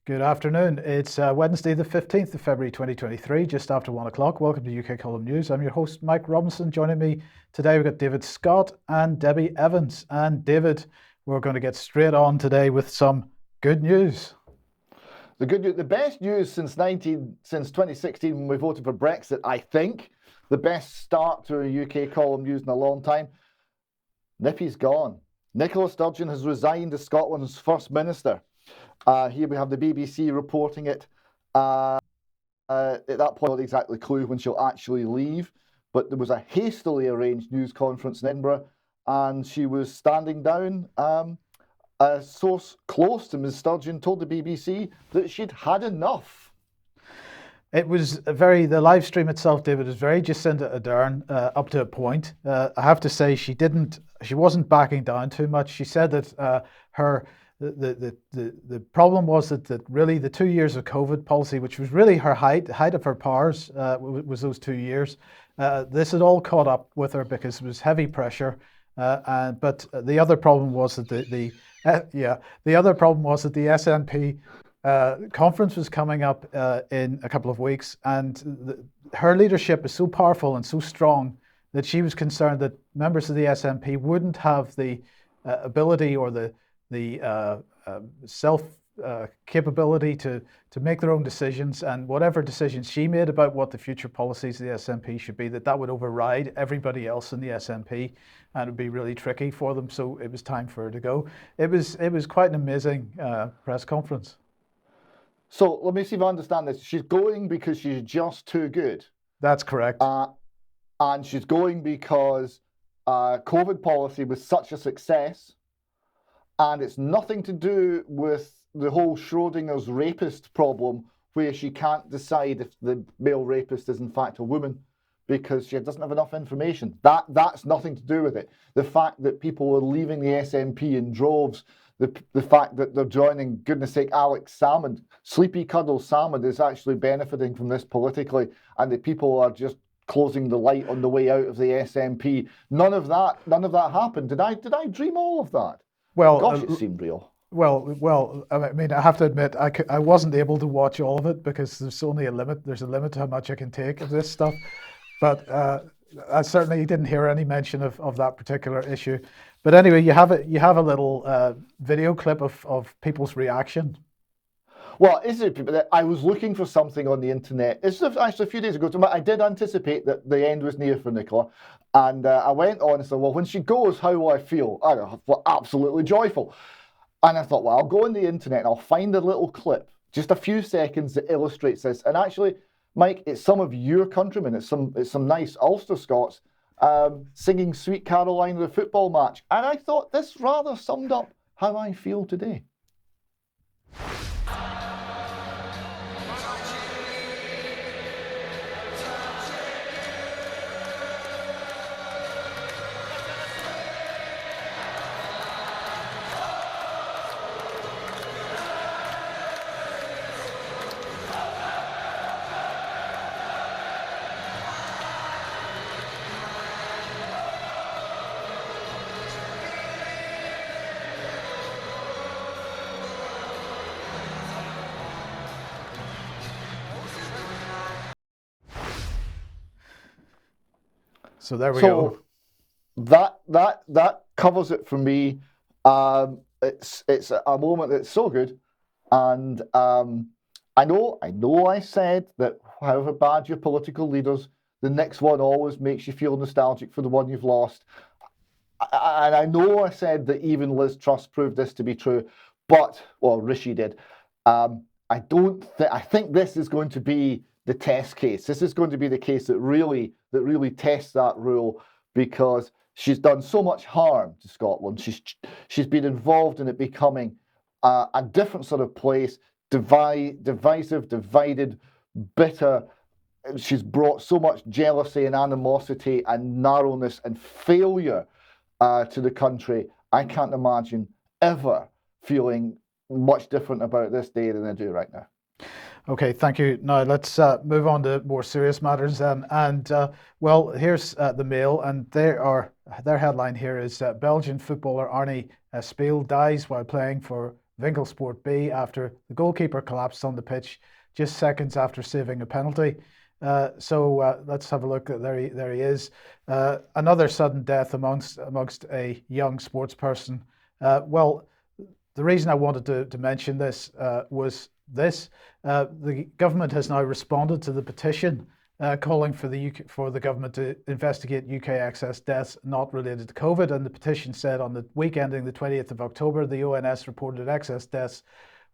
Good afternoon. It's Wednesday, the 15th of February 2023, just after 1 o'clock. Welcome to UK Column News. I'm your host, Mike Robinson. Joining me today, we've got David Scott and Debi Evans. And David, we're going to get straight on today with some good news. The good news, the best news since 2016 when we voted for Brexit, I think. The best start to a UK Column News in a long time. Nippy's gone. Nicola Sturgeon has resigned as Scotland's First Minister. Here we have the BBC reporting it. At that point, not exactly clue when she'll actually leave, but there was a hastily arranged news conference in Edinburgh, and she was standing down. A source close to Ms. Sturgeon told the BBC that she'd had enough. It was the live stream itself, David, was very Jacinda Ardern up to a point. I have to say she wasn't backing down too much. She said that the problem was that really the 2 years of COVID policy, which was really her height of her powers, was those 2 years. This had all caught up with her because it was heavy pressure. But the other problem was that the SNP conference was coming up in a couple of weeks, and her leadership is so powerful and so strong that she was concerned that members of the SNP wouldn't have the ability or the self capability to make their own decisions, and whatever decisions she made about what the future policies of the SNP should be, that would override everybody else in the SNP, and it would be really tricky for them. So it was time for her to go. It was quite an amazing press conference. So let me see if I understand this. She's going because she's just too good. That's correct. And she's going because COVID policy was such a success. And it's nothing to do with the whole Schrodinger's rapist problem, where she can't decide if the male rapist is in fact a woman because she doesn't have enough information. That's nothing to do with it. The fact that people are leaving the SNP in droves, the fact that they're joining, goodness sake, Alex Salmond, Sleepy Cuddle Salmond is actually benefiting from this politically, and that people are just closing the light on the way out of the SNP. None of that happened. Did I dream all of that? Well, gosh, it seemed real. Well, I mean, I have to admit, I wasn't able to watch all of it because there's only a limit. There's a limit to how much I can take of this stuff. But I certainly didn't hear any mention of that particular issue. But anyway, you have a little video clip of people's reaction. Well, I was looking for something on the internet. It's actually a few days ago. I did anticipate that the end was near for Nicola. And I went on and said, well, when she goes, how will I feel? I don't know, well, absolutely joyful. And I thought, well, I'll go on the internet and I'll find a little clip, just a few seconds, that illustrates this. And actually, Mike, it's some of your countrymen. It's some nice Ulster Scots singing Sweet Caroline at a football match. And I thought this rather summed up how I feel today. So there we go. That covers it for me. It's a moment that's so good, and I know I said that however bad your political leaders, the next one always makes you feel nostalgic for the one you've lost. And I know I said that even Liz Truss proved this to be true, but Rishi did. I think this is going to be the test case. This is going to be the case that really tests that rule, because she's done so much harm to Scotland. She's been involved in it becoming a different sort of place, divisive, divided, bitter. She's brought so much jealousy and animosity and narrowness and failure to the country. I can't imagine ever feeling much different about this day than I do right now. Okay, thank you. Now let's move on to more serious matters then. And well, here's the Mail, and their headline here is Belgian footballer Arnie Spiel dies while playing for Winkelsport B after the goalkeeper collapsed on the pitch just seconds after saving a penalty. So let's have a look. There he is. Another sudden death amongst a young sports person. Well, the reason I wanted to mention this was this. The government has now responded to the petition calling for the government to investigate UK excess deaths not related to COVID. And the petition said on the week ending the 20th of October, the ONS reported excess deaths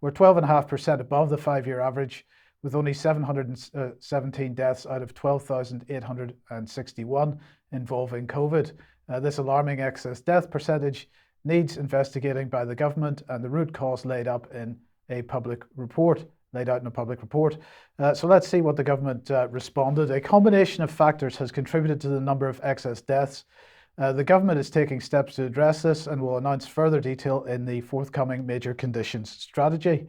were 12.5% above the 5-year average, with only 717 deaths out of 12,861 involving COVID. This alarming excess death percentage needs investigating by the government, and the root cause laid out in a public report. So let's see what the government responded. A combination of factors has contributed to the number of excess deaths. The government is taking steps to address this and will announce further detail in the forthcoming major conditions strategy.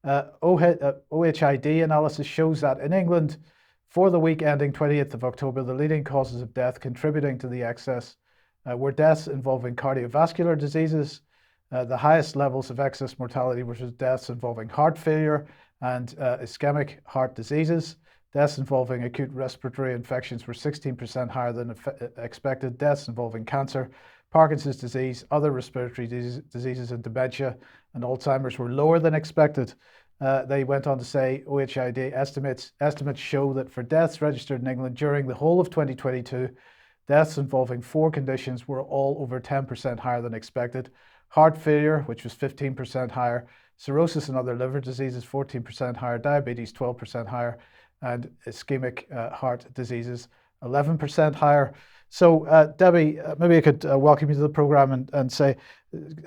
OHID analysis shows that in England, for the week ending 20th of October, the leading causes of death contributing to the excess were deaths involving cardiovascular diseases. The highest levels of excess mortality were deaths involving heart failure and ischemic heart diseases. Deaths involving acute respiratory infections were 16% higher than expected. Deaths involving cancer, Parkinson's disease, other respiratory diseases, and dementia and Alzheimer's were lower than expected. They went on to say OHID estimates show that for deaths registered in England during the whole of 2022, deaths involving 4 conditions were all over 10% higher than expected. Heart failure, which was 15% higher, cirrhosis and other liver diseases 14% higher, diabetes 12% higher, and ischemic heart diseases 11% higher. So Debbie, maybe I could welcome you to the program and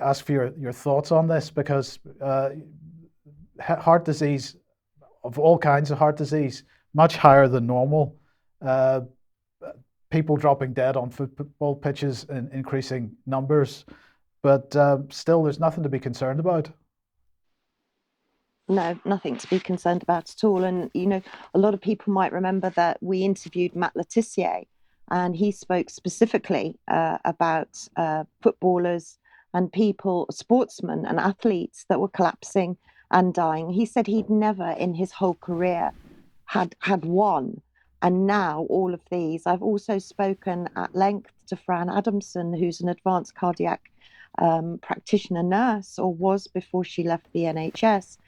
ask for your thoughts on this, because heart disease, of all kinds of heart disease, much higher than normal. People dropping dead on football pitches in increasing numbers, but still there's nothing to be concerned about. No, nothing to be concerned about at all. And, a lot of people might remember that we interviewed Matt Letitia, and he spoke specifically about footballers and sportsmen and athletes that were collapsing and dying. He said he'd never in his whole career had one. And now all of these. I've also spoken at length to Fran Adamson, who's an advanced cardiac practitioner nurse, or was before she left the NHS.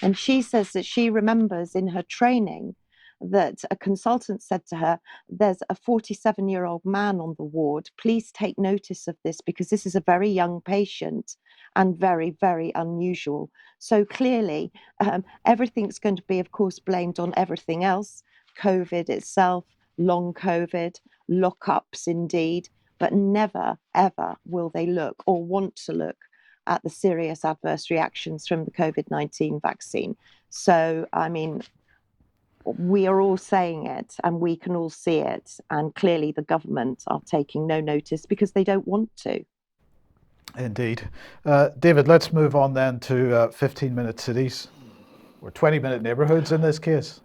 And she says that she remembers in her training that a consultant said to her, there's a 47-year-old man on the ward. Please take notice of this, because this is a very young patient and very, very unusual. So clearly, everything's going to be, of course, blamed on everything else. COVID itself, long COVID, lockups indeed, but never, ever will they look or want to look at the serious adverse reactions from the COVID-19 vaccine. So, we are all saying it and we can all see it. And clearly the government are taking no notice because they don't want to. Indeed. David, let's move on then to 15-minute cities, or 20-minute neighbourhoods in this case.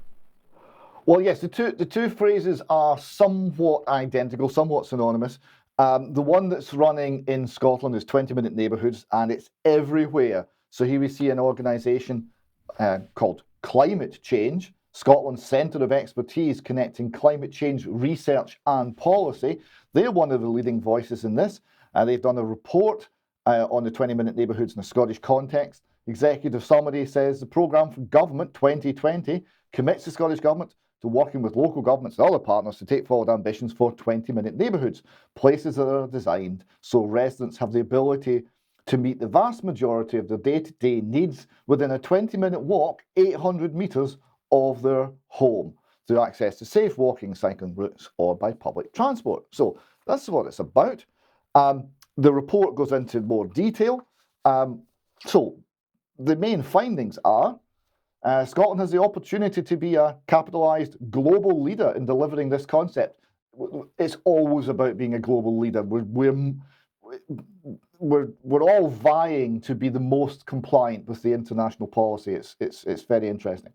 Well, yes, the two phrases are somewhat identical, somewhat synonymous. The one that's running in Scotland is 20-minute neighbourhoods, and it's everywhere. So here we see an organisation called Climate Change, Scotland's Centre of Expertise connecting climate change research and policy. They're one of the leading voices in this. They've done a report on the 20-minute neighbourhoods in a Scottish context. Executive summary says the programme for Government 2020 commits the Scottish Government to working with local governments and other partners to take forward ambitions for 20-minute neighbourhoods, places that are designed so residents have the ability to meet the vast majority of their day-to-day needs within a 20-minute walk, 800 metres of their home, through access to safe walking, cycling routes, or by public transport. So that's what it's about. The report goes into more detail. So the main findings are Scotland has the opportunity to be a capitalised global leader in delivering this concept. It's always about being a global leader. We're all vying to be the most compliant with the international policy. It's very interesting.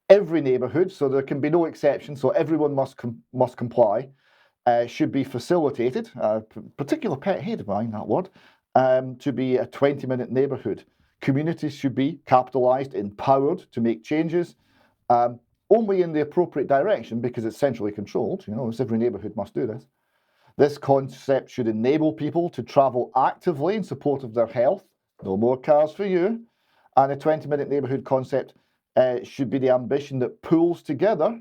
Every neighbourhood, so there can be no exception, so everyone must comply, should be facilitated, particular pet hate of mine, that word, to be a 20-minute neighbourhood, communities should be capitalised, empowered to make changes, only in the appropriate direction because it's centrally controlled. You know, every neighbourhood must do this. This concept should enable people to travel actively in support of their health. No more cars for you. And a 20-minute neighbourhood concept should be the ambition that pulls together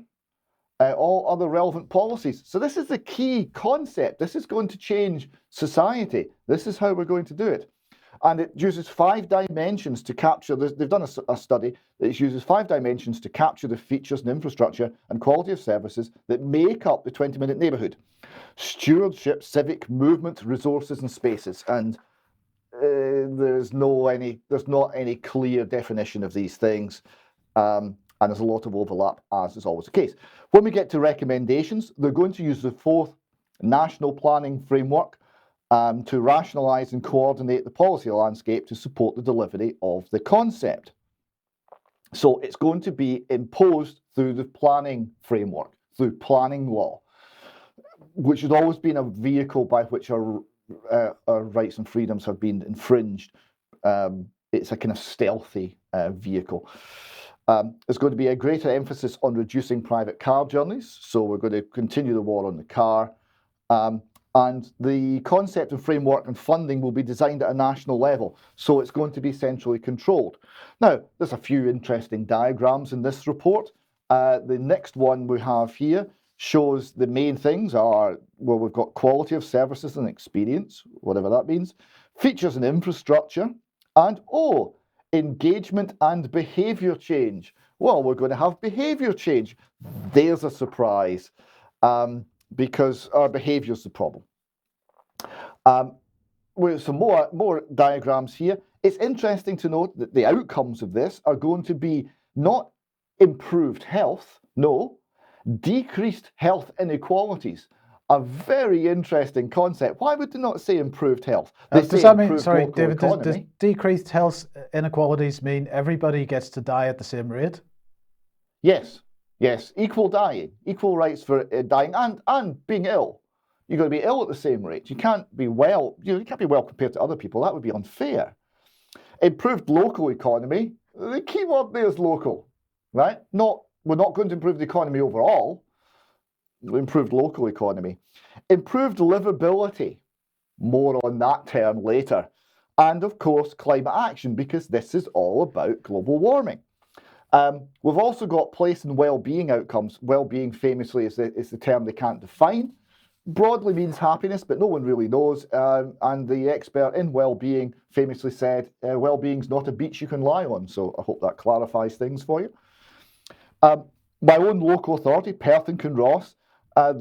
all other relevant policies. So this is the key concept. This is going to change society. This is how we're going to do it. And it uses 5 dimensions to capture this. They've done a study that uses 5 dimensions to capture the features and infrastructure and quality of services that make up the 20-minute neighbourhood. Stewardship, civic movement, resources and spaces. And there's not any clear definition of these things. And there's a lot of overlap, as is always the case. When we get to recommendations, they're going to use the 4th National Planning Framework to rationalise and coordinate the policy landscape to support the delivery of the concept. So it's going to be imposed through the planning framework, through planning law, which has always been a vehicle by which our rights and freedoms have been infringed. It's a kind of stealthy vehicle. There's going to be a greater emphasis on reducing private car journeys, so we're going to continue the war on the car. And the concept and framework and funding will be designed at a national level, so it's going to be centrally controlled. Now, there's a few interesting diagrams in this report. The next one we have here shows the main things are, well, we've got quality of services and experience, whatever that means, features and infrastructure, and, engagement and behaviour change. Well, we're going to have behaviour change. There's a surprise. Because our behaviour is the problem. With some more diagrams here, it's interesting to note that the outcomes of this are going to be not improved health, no, decreased health inequalities. A very interesting concept. Why would they not say improved health? Does that mean, sorry, David, does decreased health inequalities mean everybody gets to die at the same rate? Yes. Yes, equal dying, equal rights for dying and being ill. You're going to be ill at the same rate. You can't be well. You can't be well compared to other people. That would be unfair. Improved local economy. The key word there is local, right? We're not going to improve the economy overall. Improved local economy. Improved livability. More on that term later. And of course, climate action, because this is all about global warming. We've also got place and well-being outcomes. Well-being famously is the term they can't define. Broadly means happiness, but no one really knows. And the expert in well-being famously said, well-being's not a beach you can lie on. So I hope that clarifies things for you. My own local authority, Perth and Kinross,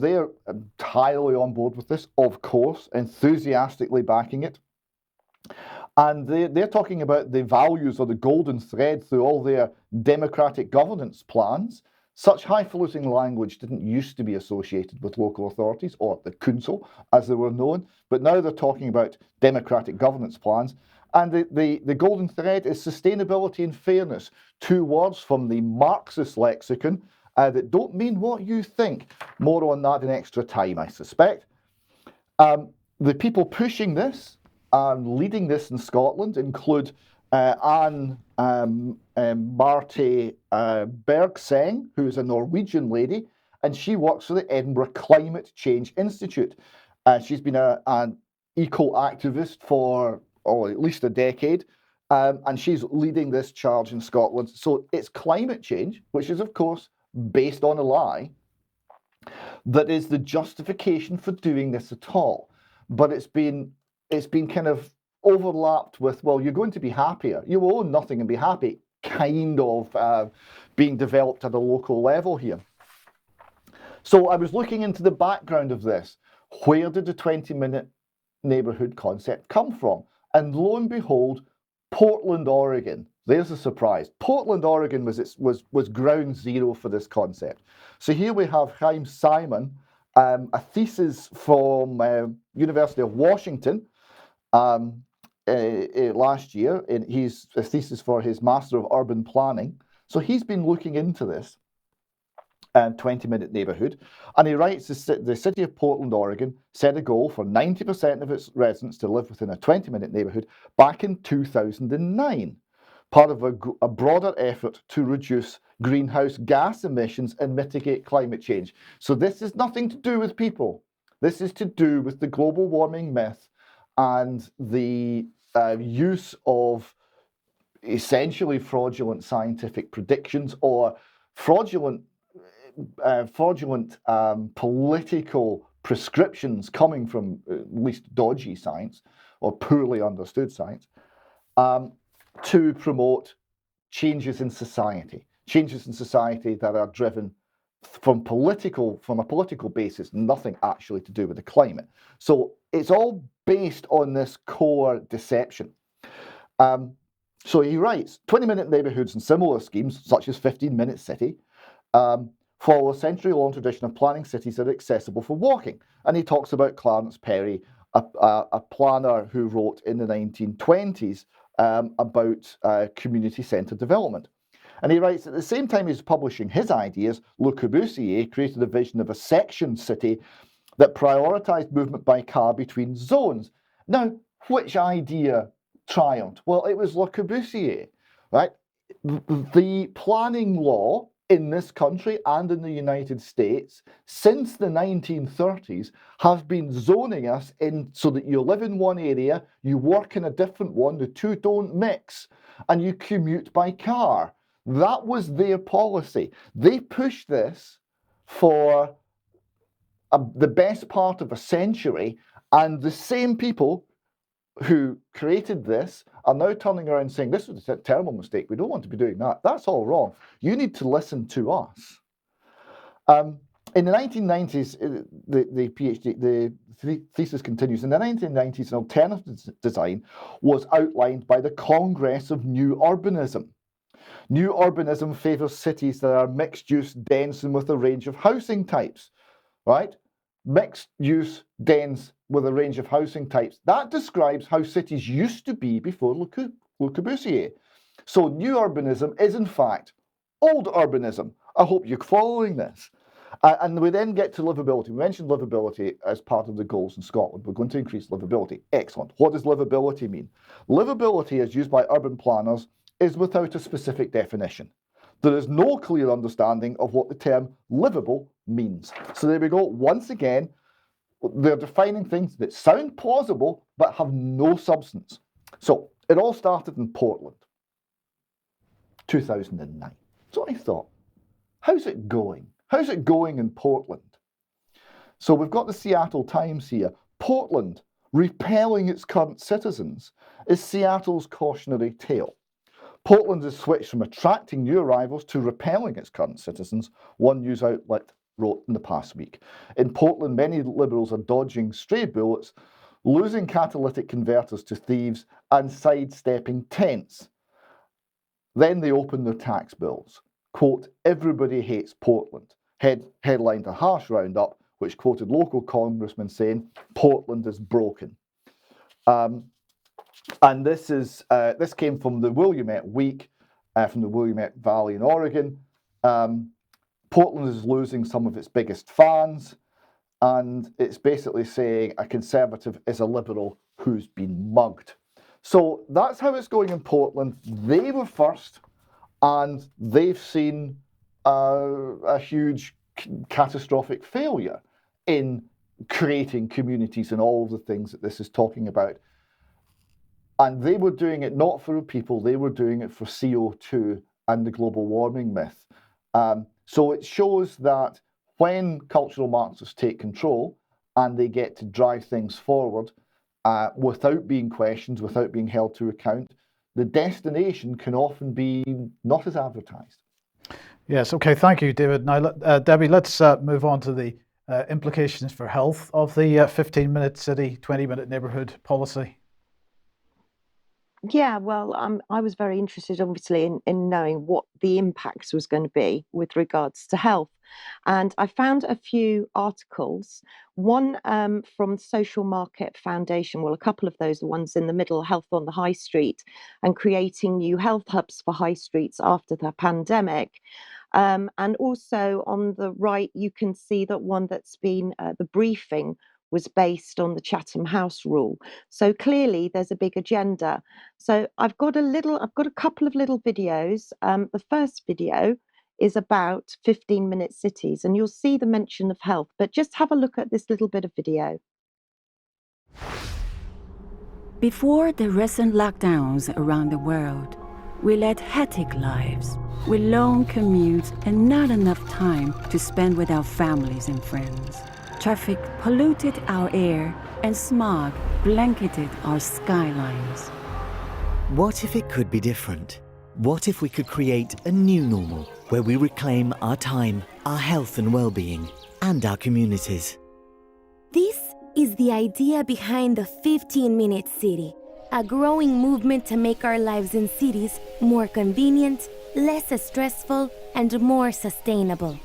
they're entirely on board with this, of course, enthusiastically backing it. And they're talking about the values or the golden thread through all their democratic governance plans. Such highfalutin language didn't used to be associated with local authorities, or the council as they were known, but now they're talking about democratic governance plans. And the golden thread is sustainability and fairness, 2 words from the Marxist lexicon that don't mean what you think. More on that in extra time, I suspect. The people pushing this and leading this in Scotland include Anne Marte Bergseng, who is a Norwegian lady, and she works for the Edinburgh Climate Change Institute. She's been an eco-activist for at least a decade, and she's leading this charge in Scotland. So it's climate change, which is, of course, based on a lie, that is the justification for doing this at all. But it's been kind of overlapped with, well, you're going to be happier. You will own nothing and be happy, kind of being developed at a local level here. So I was looking into the background of this. Where did the 20-minute neighbourhood concept come from? And lo and behold, Portland, Oregon. There's a surprise. Portland, Oregon was ground zero for this concept. So here we have Chaim Simon, a thesis from University of Washington last year. He's a thesis for his Master of Urban Planning. So he's been looking into this 20-minute neighbourhood, and he writes the city of Portland, Oregon, set a goal for 90% of its residents to live within a 20-minute neighbourhood back in 2009. part of a broader effort to reduce greenhouse gas emissions and mitigate climate change. So this is nothing to do with people. This is to do with the global warming myth and the use of essentially fraudulent scientific predictions or fraudulent political prescriptions coming from at least dodgy science or poorly understood science to promote changes in society that are driven from a political basis, nothing actually to do with the climate. So it's all based on this core deception. So he writes, 20-minute neighbourhoods and similar schemes, such as 15-minute city, follow a century-long tradition of planning cities that are accessible for walking. And he talks about Clarence Perry, a planner who wrote in the 1920s about community-centred development. And he writes, at the same time he's publishing his ideas, Le Corbusier created a vision of a section city that prioritised movement by car between zones. Now, which idea triumphed? Well, it was Le Corbusier, right? The planning law in this country and in the United States since the 1930s have been zoning us in so that you live in one area, you work in a different one, the two don't mix, and you commute by car. That was their policy. They pushed this for the best part of a century, and the same people who created this are now turning around saying, this was a terrible mistake, we don't want to be doing that. That's all wrong. You need to listen to us. In the 1990s, the thesis continues, in the 1990s, an alternative design was outlined by the Congress of New Urbanism. New urbanism favours cities that are mixed use, dense, and with a range of housing types, right? Mixed use, dense, with a range of housing types. That describes how cities used to be before Le Corbusier. So new urbanism is in fact old urbanism. I hope you're following this. And we then get to livability. We mentioned livability as part of the goals in Scotland. We're going to increase livability. Excellent. What does livability mean? Livability, as used by urban planners, is without a specific definition. There is no clear understanding of what the term livable means. So there we go. Once again, they're defining things that sound plausible but have no substance. So it all started in Portland, 2009. So I thought, how's it going? How's it going in Portland? So we've got the Seattle Times here. Portland, repelling its current citizens, is Seattle's cautionary tale. Portland has switched from attracting new arrivals to repelling its current citizens, one news outlet wrote in the past week. In Portland, many Liberals are dodging stray bullets, losing catalytic converters to thieves, and sidestepping tents. Then they open their tax bills. Quote, everybody hates Portland. Headlined a harsh roundup, which quoted local congressmen saying, Portland is broken. And this came from the Willamette Week, from the Willamette Valley in Oregon. Portland is losing some of its biggest fans, and it's basically saying a conservative is a liberal who's been mugged. So that's how it's going in Portland. They were first, and they've seen a huge catastrophic failure in creating communities and all the things that this is talking about. And they were doing it not for people, they were doing it for CO2 and the global warming myth. So it shows that when cultural Marxists take control and they get to drive things forward without being questioned, without being held to account, the destination can often be not as advertised. Yes, okay, thank you, David. Now, Debbie, let's move on to the implications for health of the 15-minute city, 20-minute neighbourhood policy. Yeah, well, I was very interested, obviously, in knowing what the impacts was going to be with regards to health. And I found a few articles, one from Social Market Foundation, well, a couple of those, the ones in the middle, Health on the High Street, and creating new health hubs for high streets after the pandemic. And also on the right, you can see that one that's been the briefing, was based on the Chatham House rule. So clearly there's a big agenda. So I've got a couple of little videos. The first video is about 15-minute cities, and you'll see the mention of health, but just have a look at this little bit of video. Before the recent lockdowns around the world, we led hectic lives with long commutes and not enough time to spend with our families and friends. Traffic polluted our air and smog blanketed our skylines. What if it could be different? What if we could create a new normal where we reclaim our time, our health and well-being, and our communities? This is the idea behind the 15-minute city, a growing movement to make our lives in cities more convenient, less stressful, and more sustainable.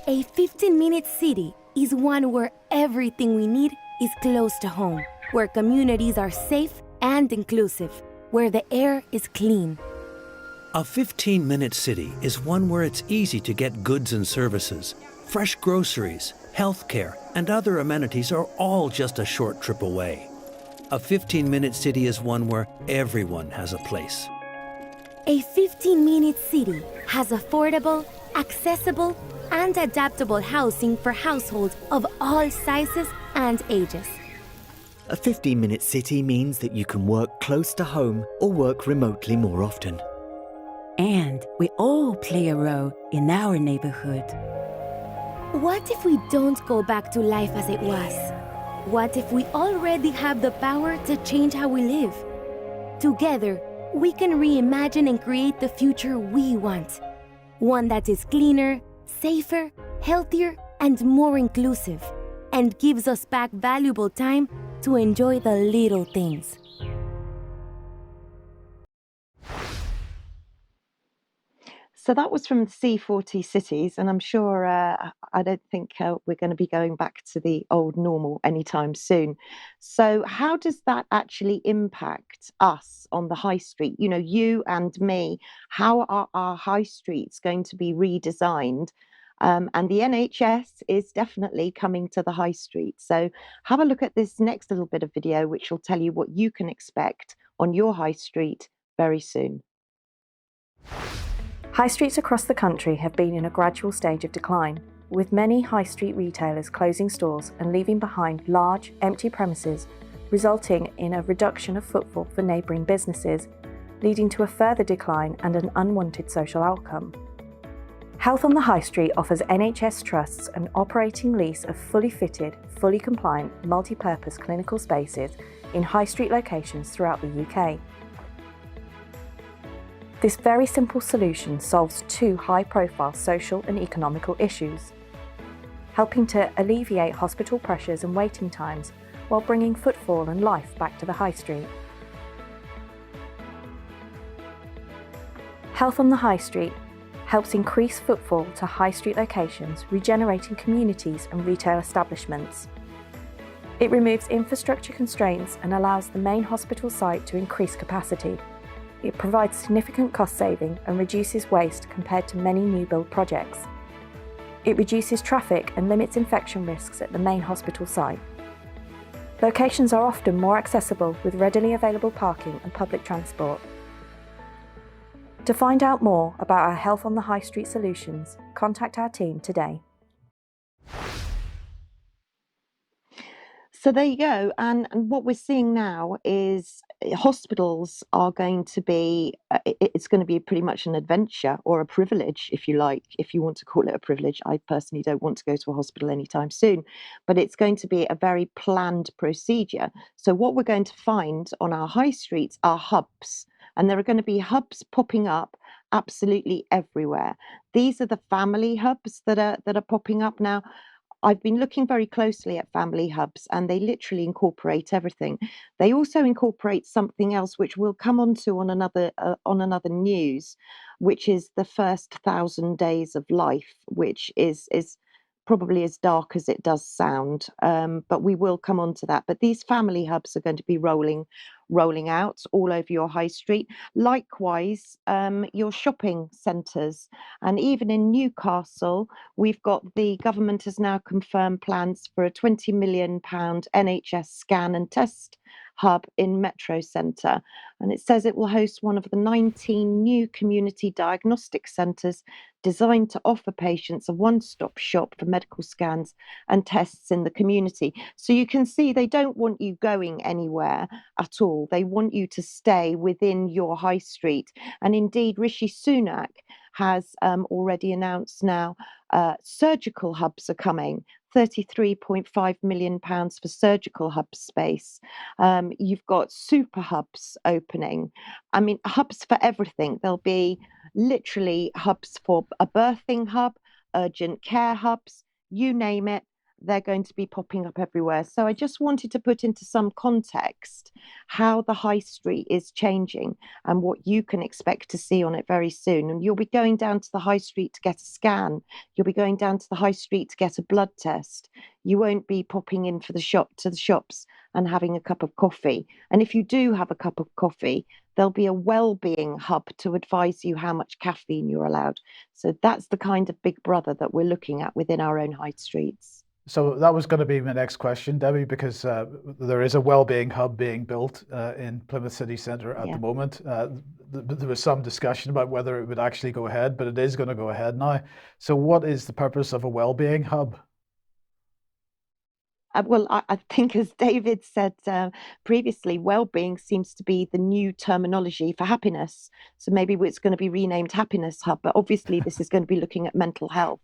A 15-minute city is one where everything we need is close to home, where communities are safe and inclusive, where the air is clean. A 15-minute city is one where it's easy to get goods and services. Fresh groceries, healthcare, and other amenities are all just a short trip away. A 15-minute city is one where everyone has a place. A 15-minute city has affordable, accessible, and adaptable housing for households of all sizes and ages. A 15-minute city means that you can work close to home or work remotely more often. And we all play a role in our neighborhood. What if we don't go back to life as it was? What if we already have the power to change how we live? Together, we can reimagine and create the future we want. One that is cleaner, safer, healthier, and more inclusive, and gives us back valuable time to enjoy the little things. So that was from C40 Cities, and I'm sure I don't think we're going to be going back to the old normal anytime soon. So how does that actually impact us on the high street? You know, you and me, how are our high streets going to be redesigned? And the NHS is definitely coming to the high street. So have a look at this next little bit of video, which will tell you what you can expect on your high street very soon. High streets across the country have been in a gradual stage of decline, with many high street retailers closing stores and leaving behind large, empty premises, resulting in a reduction of footfall for neighbouring businesses, leading to a further decline and an unwanted social outcome. Health on the High Street offers NHS trusts an operating lease of fully fitted, fully compliant, multi-purpose clinical spaces in high street locations throughout the UK. This very simple solution solves two high-profile social and economical issues, helping to alleviate hospital pressures and waiting times while bringing footfall and life back to the high street. Health on the High Street helps increase footfall to high street locations, regenerating communities and retail establishments. It removes infrastructure constraints and allows the main hospital site to increase capacity. It provides significant cost saving and reduces waste compared to many new build projects. It reduces traffic and limits infection risks at the main hospital site. Locations are often more accessible with readily available parking and public transport. To find out more about our Health on the High Street solutions, contact our team today. So there you go. And what we're seeing now is hospitals are going to be, it's going to be pretty much an adventure or a privilege, if you like, if you want to call it a privilege. I personally don't want to go to a hospital anytime soon, but it's going to be a very planned procedure. So what we're going to find on our high streets are hubs, and there are going to be hubs popping up absolutely everywhere. These are the family hubs that are popping up now. I've been looking very closely at family hubs, and they literally incorporate everything. They also incorporate something else, which we'll come on to on another news, which is the first 1,000 days of life, which is probably as dark as it does sound, but we will come on to that. But these family hubs are going to be rolling out all over your high street. Likewise, your shopping centres. And even in Newcastle, we've got the government has now confirmed plans for a £20 million NHS scan and test hub in Metro Centre. And it says it will host one of the 19 new community diagnostic centres designed to offer patients a one-stop shop for medical scans and tests in the community. So you can see they don't want you going anywhere at all. They want you to stay within your high street. And indeed, Rishi Sunak has already announced now surgical hubs are coming. £33.5 million for surgical hub space. You've got super hubs opening. I mean, hubs for everything. There'll be literally hubs for a birthing hub, urgent care hubs, you name it. They're going to be popping up everywhere. So I just wanted to put into some context how the high street is changing and what you can expect to see on it very soon. And you'll be going down to the high street to get a scan. You'll be going down to the high street to get a blood test. You won't be popping in to the shops and having a cup of coffee. And if you do have a cup of coffee, there'll be a well-being hub to advise you how much caffeine you're allowed. So that's the kind of big brother that we're looking at within our own high streets. So that was going to be my next question, Debbie, because there is a wellbeing hub being built in Plymouth City Centre at the moment. There was some discussion about whether it would actually go ahead, but it is going to go ahead now. So what is the purpose of a wellbeing hub? Well, I think, as David said previously, well-being seems to be the new terminology for happiness. So maybe it's going to be renamed Happiness Hub, but obviously this is going to be looking at mental health.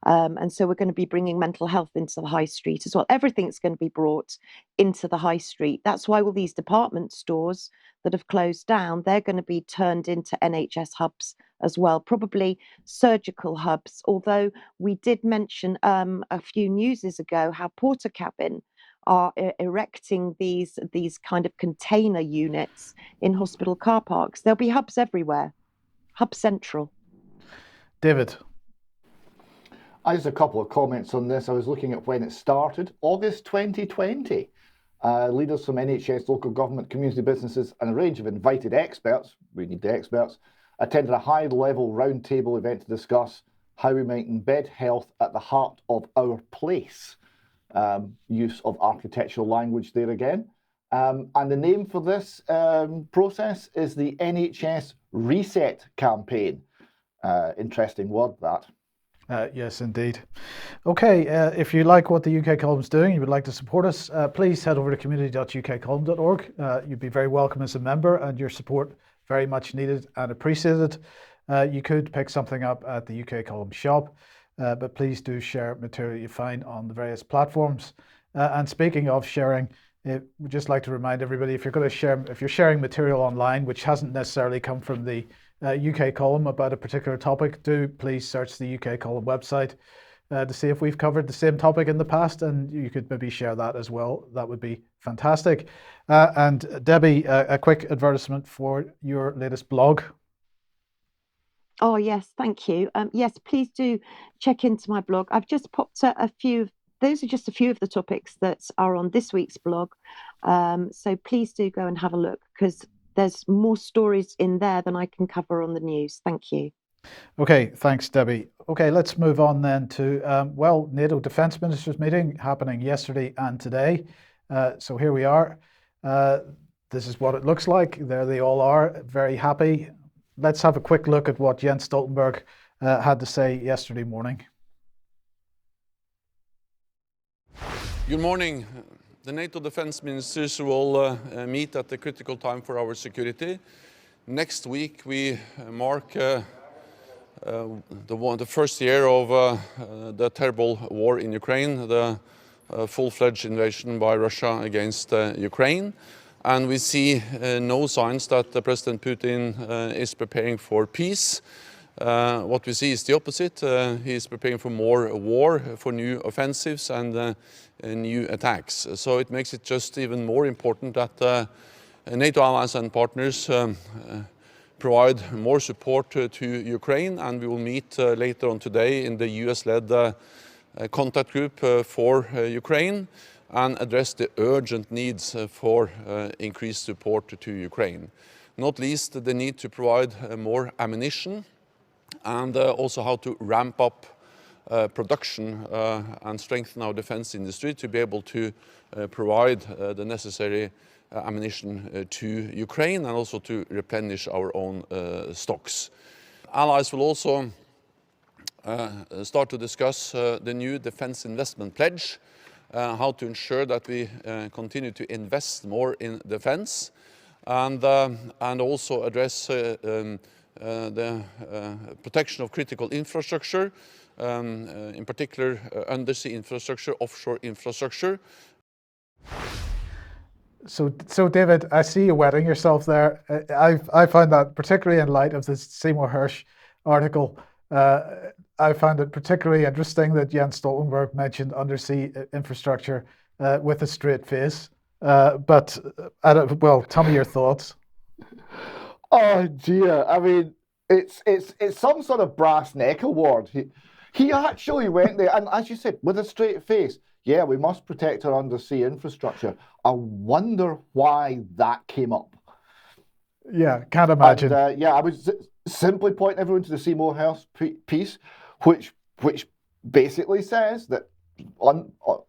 And so we're going to be bringing mental health into the high street as well. Everything's going to be brought into the high street. That's why all these department stores that have closed down, they're going to be turned into NHS hubs as well, probably surgical hubs. Although we did mention a few newses ago how Portakabin are erecting these kind of container units in hospital car parks. There'll be hubs everywhere, hub central. David. Just a couple of comments on this. I was looking at when it started, August 2020. Leaders from NHS, local government, community businesses, and a range of invited experts, we need the experts, attended a high-level roundtable event to discuss how we might embed health at the heart of our place. Use of architectural language there again. And the name for this process is the NHS Reset Campaign. Interesting word, that. Yes, indeed. Okay, if you like what the UK Column's doing, you would like to support us, please head over to community.ukcolumn.org. You'd be very welcome as a member, and your support very much needed and appreciated. You could pick something up at the UK Column shop, but please do share material you find on the various platforms. And speaking of sharing, we'd just like to remind everybody, if you're sharing material online which hasn't necessarily come from the UK Column about a particular topic, do please search the UK Column website to see if we've covered the same topic in the past, and you could maybe share that as well. That would be fantastic. And Debbie, a quick advertisement for your latest blog. Oh, yes, thank you. Yes, please do check into my blog. I've just popped a few. Those are just a few of the topics that are on this week's blog. So please do go and have a look, because there's more stories in there than I can cover on the news. Thank you. Okay, thanks, Debbie. Okay, let's move on then to, NATO Defence Ministers meeting happening yesterday and today. So here we are. This is what it looks like. There they all are, very happy. Let's have a quick look at what Jens Stoltenberg had to say yesterday morning. Good morning. The NATO defense ministers will meet at a critical time for our security. Next week we mark the first year of the terrible war in Ukraine, the full-fledged invasion by Russia against Ukraine. And we see no signs that President Putin is preparing for peace. What we see is the opposite. He is preparing for more war, for new offensives and new attacks. So it makes it just even more important that NATO allies and partners provide more support to Ukraine, and we will meet later on today in the US-led contact group for Ukraine and address the urgent needs for increased support to Ukraine. Not least the need to provide more ammunition and also how to ramp up production and strengthen our defense industry to be able to provide the necessary ammunition to Ukraine and also to replenish our own stocks. Allies will also start to discuss the new defense investment pledge, how to ensure that we continue to invest more in defense and also address the protection of critical infrastructure, in particular undersea infrastructure, offshore infrastructure. So David, I see you wetting yourself there. I found that particularly in light of this Seymour Hersh article, I found it particularly interesting that Jens Stoltenberg mentioned undersea infrastructure with a straight face. But well, tell me your thoughts. Oh dear! I mean, it's some sort of brass neck award. He actually went there, and as you said, with a straight face. Yeah, we must protect our undersea infrastructure. I wonder why that came up. Yeah, can't imagine. And, I would simply point everyone to the Seymour Hersh piece, which basically says that,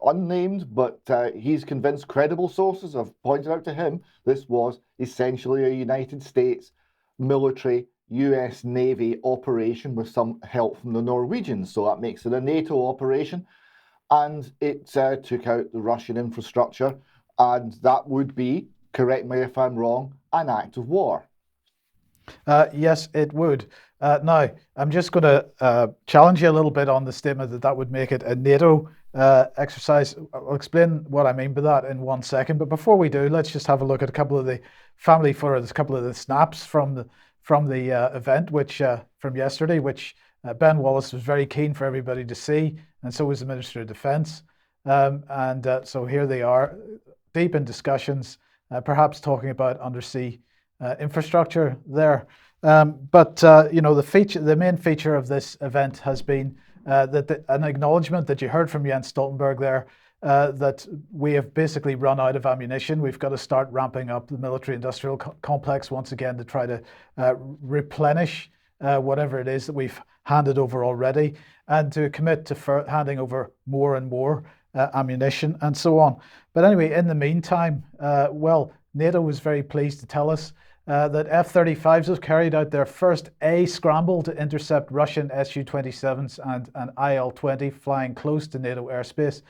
unnamed, but he's convinced credible sources have pointed out to him this was essentially a United States military, US Navy operation with some help from the Norwegians. So that makes it a NATO operation. And it took out the Russian infrastructure. And that would be, correct me if I'm wrong, an act of war. Yes, it would. Now, I'm just going to challenge you a little bit on the statement that would make it a NATO exercise. I'll explain what I mean by that in 1 second. But before we do, let's just have a look at a couple of the family photos, a couple of the snaps from the event, which from yesterday, which Ben Wallace was very keen for everybody to see, and so was the Minister of Defence. So here they are, deep in discussions, perhaps talking about undersea infrastructure there. The main feature of this event has been an acknowledgement that you heard from Jens Stoltenberg there, that we have basically run out of ammunition. We've got to start ramping up the military-industrial complex once again to try to replenish whatever it is that we've handed over already, and to commit to handing over more and more ammunition and so on. But anyway, in the meantime, NATO was very pleased to tell us that F-35s have carried out their first A scramble to intercept Russian Su-27s and IL-20 flying close to NATO airspace.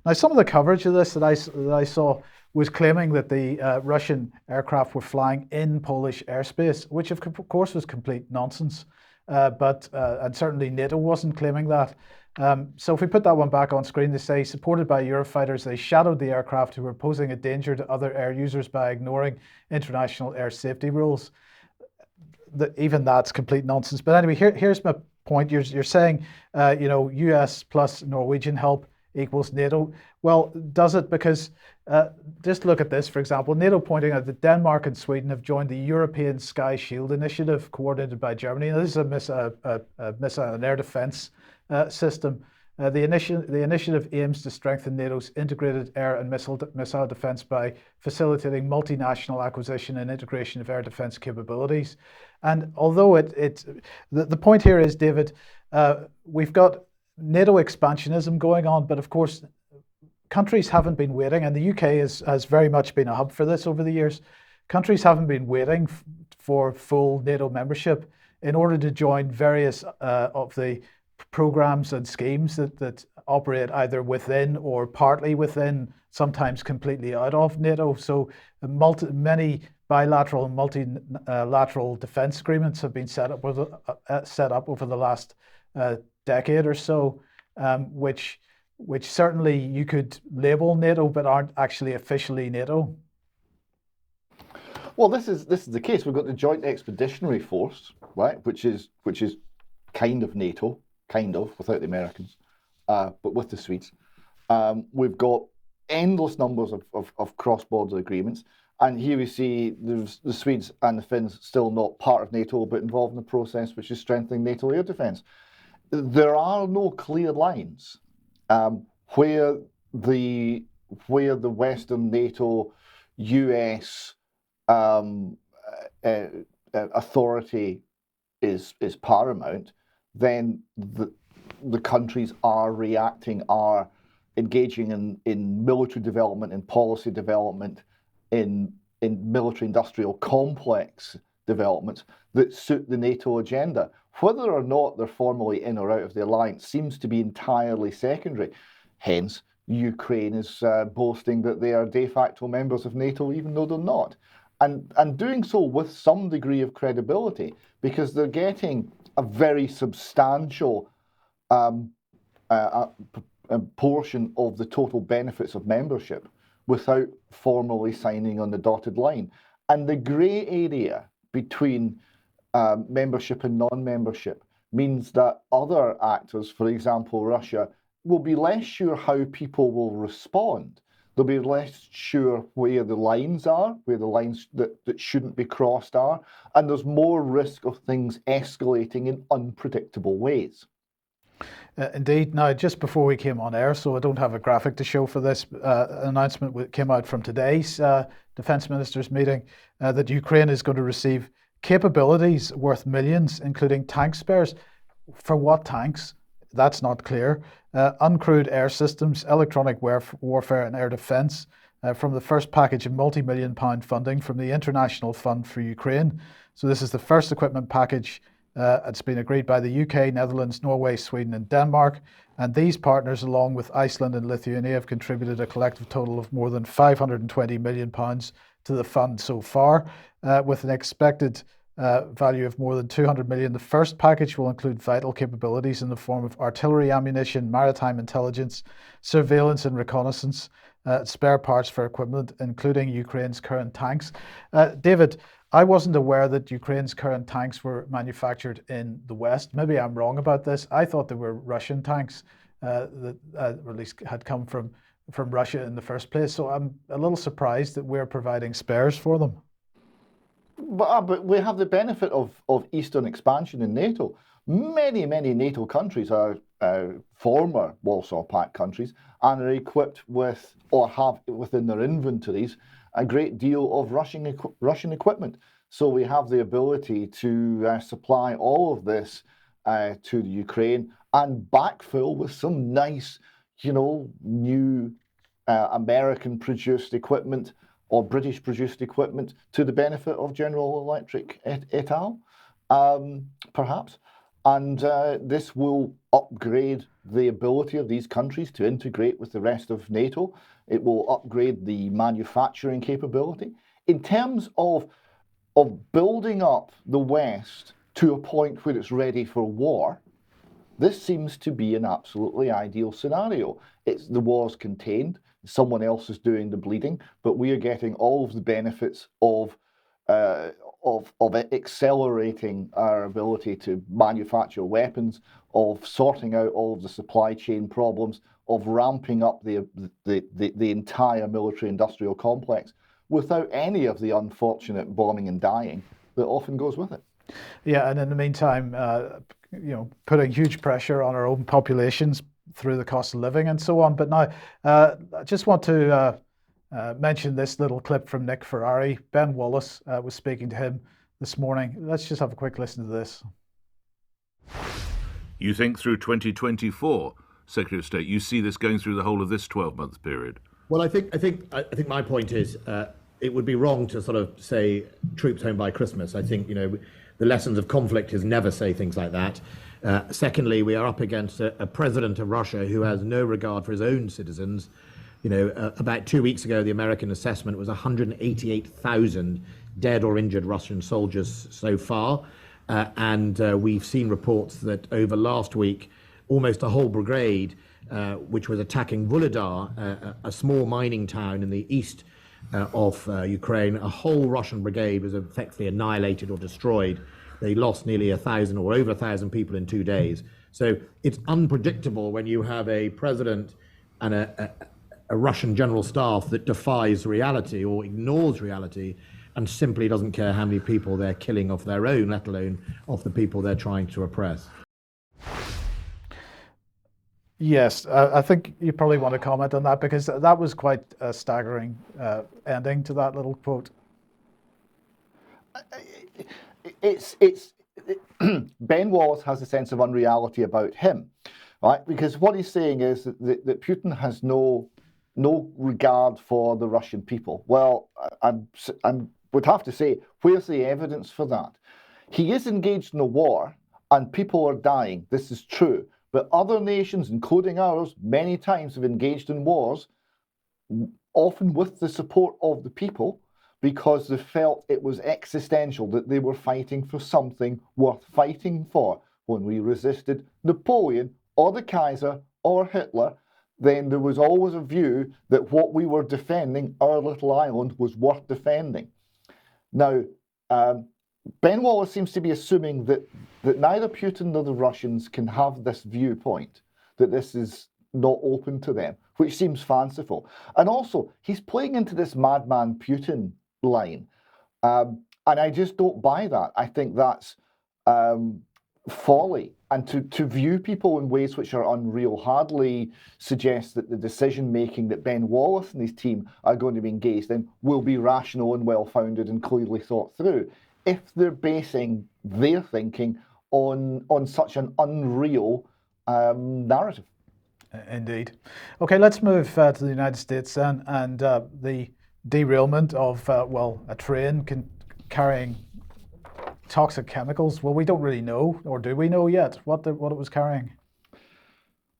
Now, some of the coverage of this that I saw was claiming that the Russian aircraft were flying in Polish airspace, which of course was complete nonsense. And certainly NATO wasn't claiming that. So if we put that one back on screen, they say, supported by Eurofighters, they shadowed the aircraft who were posing a danger to other air users by ignoring international air safety rules. Even that's complete nonsense. But anyway, here's my point. You're saying, US plus Norwegian help equals NATO. Well, does it? Because just look at this, for example, NATO pointing out that Denmark and Sweden have joined the European Sky Shield Initiative coordinated by Germany. Now, this is a missile and air defense system. The initiative aims to strengthen NATO's integrated air and missile defense by facilitating multinational acquisition and integration of air defense capabilities. And although the point here is, David, we've got NATO expansionism going on, but of course, countries haven't been waiting, and the UK has very much been a hub for this over the years. Countries haven't been waiting for full NATO membership in order to join various of the programs and schemes that operate either within or partly within, sometimes completely out of NATO. So many bilateral and multilateral defense agreements have been set up over the last decade or so, which certainly you could label NATO, but aren't actually officially NATO. Well, this is the case. We've got the Joint Expeditionary Force, right, which is kind of NATO, without the Americans, but with the Swedes. We've got endless numbers of cross-border agreements, and here we see the Swedes and the Finns still not part of NATO, but involved in the process which is strengthening NATO air defence. There are no clear lines where the Western NATO US authority is paramount, then the countries are reacting, are engaging in military development, in policy development, in military industrial complex developments that suit the NATO agenda. Whether or not they're formally in or out of the alliance seems to be entirely secondary. Hence, Ukraine is boasting that they are de facto members of NATO, even though they're not. And doing so with some degree of credibility, because they're getting a very substantial portion of the total benefits of membership without formally signing on the dotted line. And the grey area between membership and non-membership means that other actors, for example Russia, will be less sure how people will respond. They'll be less sure where the lines are, where the lines that shouldn't be crossed are, and there's more risk of things escalating in unpredictable ways. Indeed. Now, just before we came on air, so I don't have a graphic to show for this, an announcement came out from today's Defence Ministers meeting that Ukraine is going to receive capabilities worth millions, including tank spares. For what tanks? That's not clear. Uncrewed air systems, electronic warfare and air defence from the first package of multi-million-pound funding from the International Fund for Ukraine. So this is the first equipment package. It's been agreed by the UK, Netherlands, Norway, Sweden and Denmark. And these partners, along with Iceland and Lithuania, have contributed a collective total of more than £520 million to the fund so far, with an expected value of more than 200 million. The first package will include vital capabilities in the form of artillery ammunition, maritime intelligence, surveillance and reconnaissance, spare parts for equipment, including Ukraine's current tanks. David, I wasn't aware that Ukraine's current tanks were manufactured in the West. Maybe I'm wrong about this. I thought they were Russian tanks that at least had come from Russia in the first place. So I'm a little surprised that we're providing spares for them. But we have the benefit of Eastern expansion in NATO. Many NATO countries are former Warsaw Pact countries and are equipped with, or have within their inventories, a great deal of Russian equipment. So we have the ability to supply all of this to the Ukraine and backfill with some nice, new American-produced equipment or British-produced equipment to the benefit of General Electric et al., perhaps. And this will upgrade the ability of these countries to integrate with the rest of NATO. It will upgrade the manufacturing capability. In terms of building up the West to a point where it's ready for war, this seems to be an absolutely ideal scenario. The war's contained. Someone else is doing the bleeding, but we are getting all of the benefits of accelerating our ability to manufacture weapons, of sorting out all of the supply chain problems, of ramping up the entire military-industrial complex without any of the unfortunate bombing and dying that often goes with it. Yeah, and in the meantime, putting huge pressure on our own populations through the cost of living and so on. But now, I just want to mention this little clip from Nick Ferrari. Ben Wallace was speaking to him this morning. Let's just have a quick listen to this. You think through 2024, Secretary of State, you see this going through the whole of this 12-month period? Well, I think my point is it would be wrong to sort of say troops home by Christmas. I think, the lessons of conflict is never say things like that. Secondly, we are up against a president of Russia who has no regard for his own citizens. About 2 weeks ago, the American assessment was 188,000 dead or injured Russian soldiers so far. And we've seen reports that over last week, almost a whole brigade, which was attacking Vuhledar, a small mining town in the east of Ukraine, a whole Russian brigade was effectively annihilated or destroyed. They lost nearly 1,000 or over 1,000 people in 2 days. So it's unpredictable when you have a president and a Russian general staff that defies reality or ignores reality and simply doesn't care how many people they're killing of their own, let alone of the people they're trying to oppress. Yes, I think you probably want to comment on that because that was quite a staggering ending to that little quote. It's Ben Wallace has a sense of unreality about him, right? Because what he's saying is that Putin has no regard for the Russian people. Well, I would have to say, where's the evidence for that? He is engaged in a war, and people are dying. This is true. But other nations, including ours, many times have engaged in wars, often with the support of the people, because they felt it was existential, that they were fighting for something worth fighting for. When we resisted Napoleon or the Kaiser or Hitler, then there was always a view that what we were defending, our little island, was worth defending. Now, Ben Wallace seems to be assuming that neither Putin nor the Russians can have this viewpoint, that this is not open to them, which seems fanciful. And also, he's playing into this madman Putin line. And I just don't buy that. I think that's folly. And to view people in ways which are unreal hardly suggests that the decision-making that Ben Wallace and his team are going to be engaged in will be rational and well-founded and clearly thought through, if they're basing their thinking on such an unreal narrative. Indeed. Okay, let's move to the United States then, and the derailment of, a train carrying toxic chemicals. Well, we don't really know, or do we know yet, what it was carrying?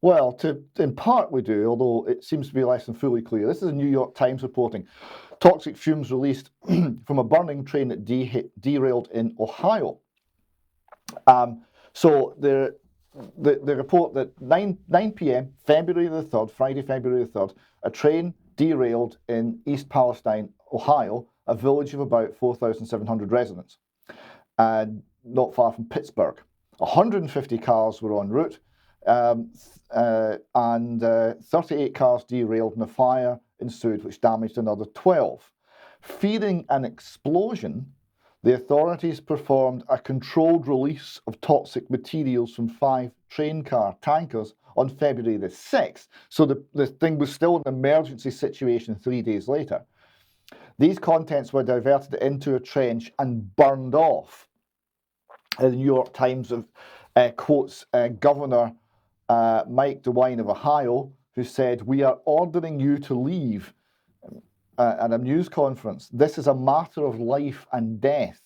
Well, in part we do, although it seems to be less than fully clear. This is a New York Times reporting. Toxic fumes released from a burning train that derailed in Ohio. So the report that 9 p.m., February the 3rd, Friday, February the 3rd, a train derailed in East Palestine, Ohio, a village of about 4,700 residents, not far from Pittsburgh. 150 cars were en route, and 38 cars derailed and a fire ensued, which damaged another 12. Fearing an explosion, the authorities performed a controlled release of toxic materials from 5 train car tankers on February the 6th. So the thing was still an emergency situation 3 days later. These contents were diverted into a trench and burned off. The New York Times quotes Governor Mike DeWine of Ohio, who said, "We are ordering you to leave," at a news conference. "This is a matter of life and death."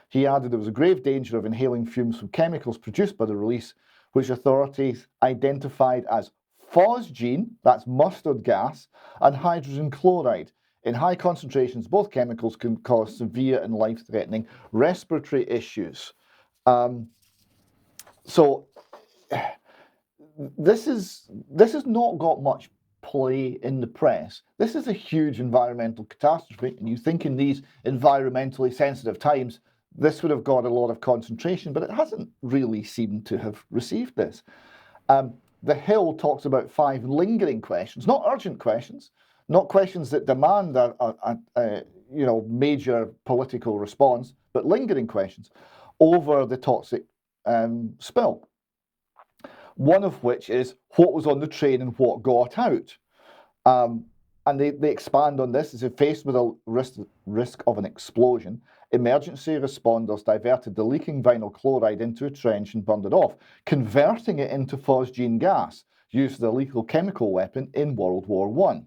He added there was a grave danger of inhaling fumes from chemicals produced by the release, which authorities identified as phosgene, that's mustard gas, and hydrogen chloride. In high concentrations, both chemicals can cause severe and life-threatening respiratory issues. So this has not got much play in the press. This is a huge environmental catastrophe, and you think in these environmentally sensitive times this would have got a lot of concentration, but it hasn't really seemed to have received this. The Hill talks about 5 lingering questions, not urgent questions, not questions that demand a major political response, but lingering questions over the toxic spill. One of which is what was on the train and what got out. And they expand on this. Is faced with a risk of an explosion, emergency responders diverted the leaking vinyl chloride into a trench and burned it off, converting it into phosgene gas, used as a lethal chemical weapon in World War I.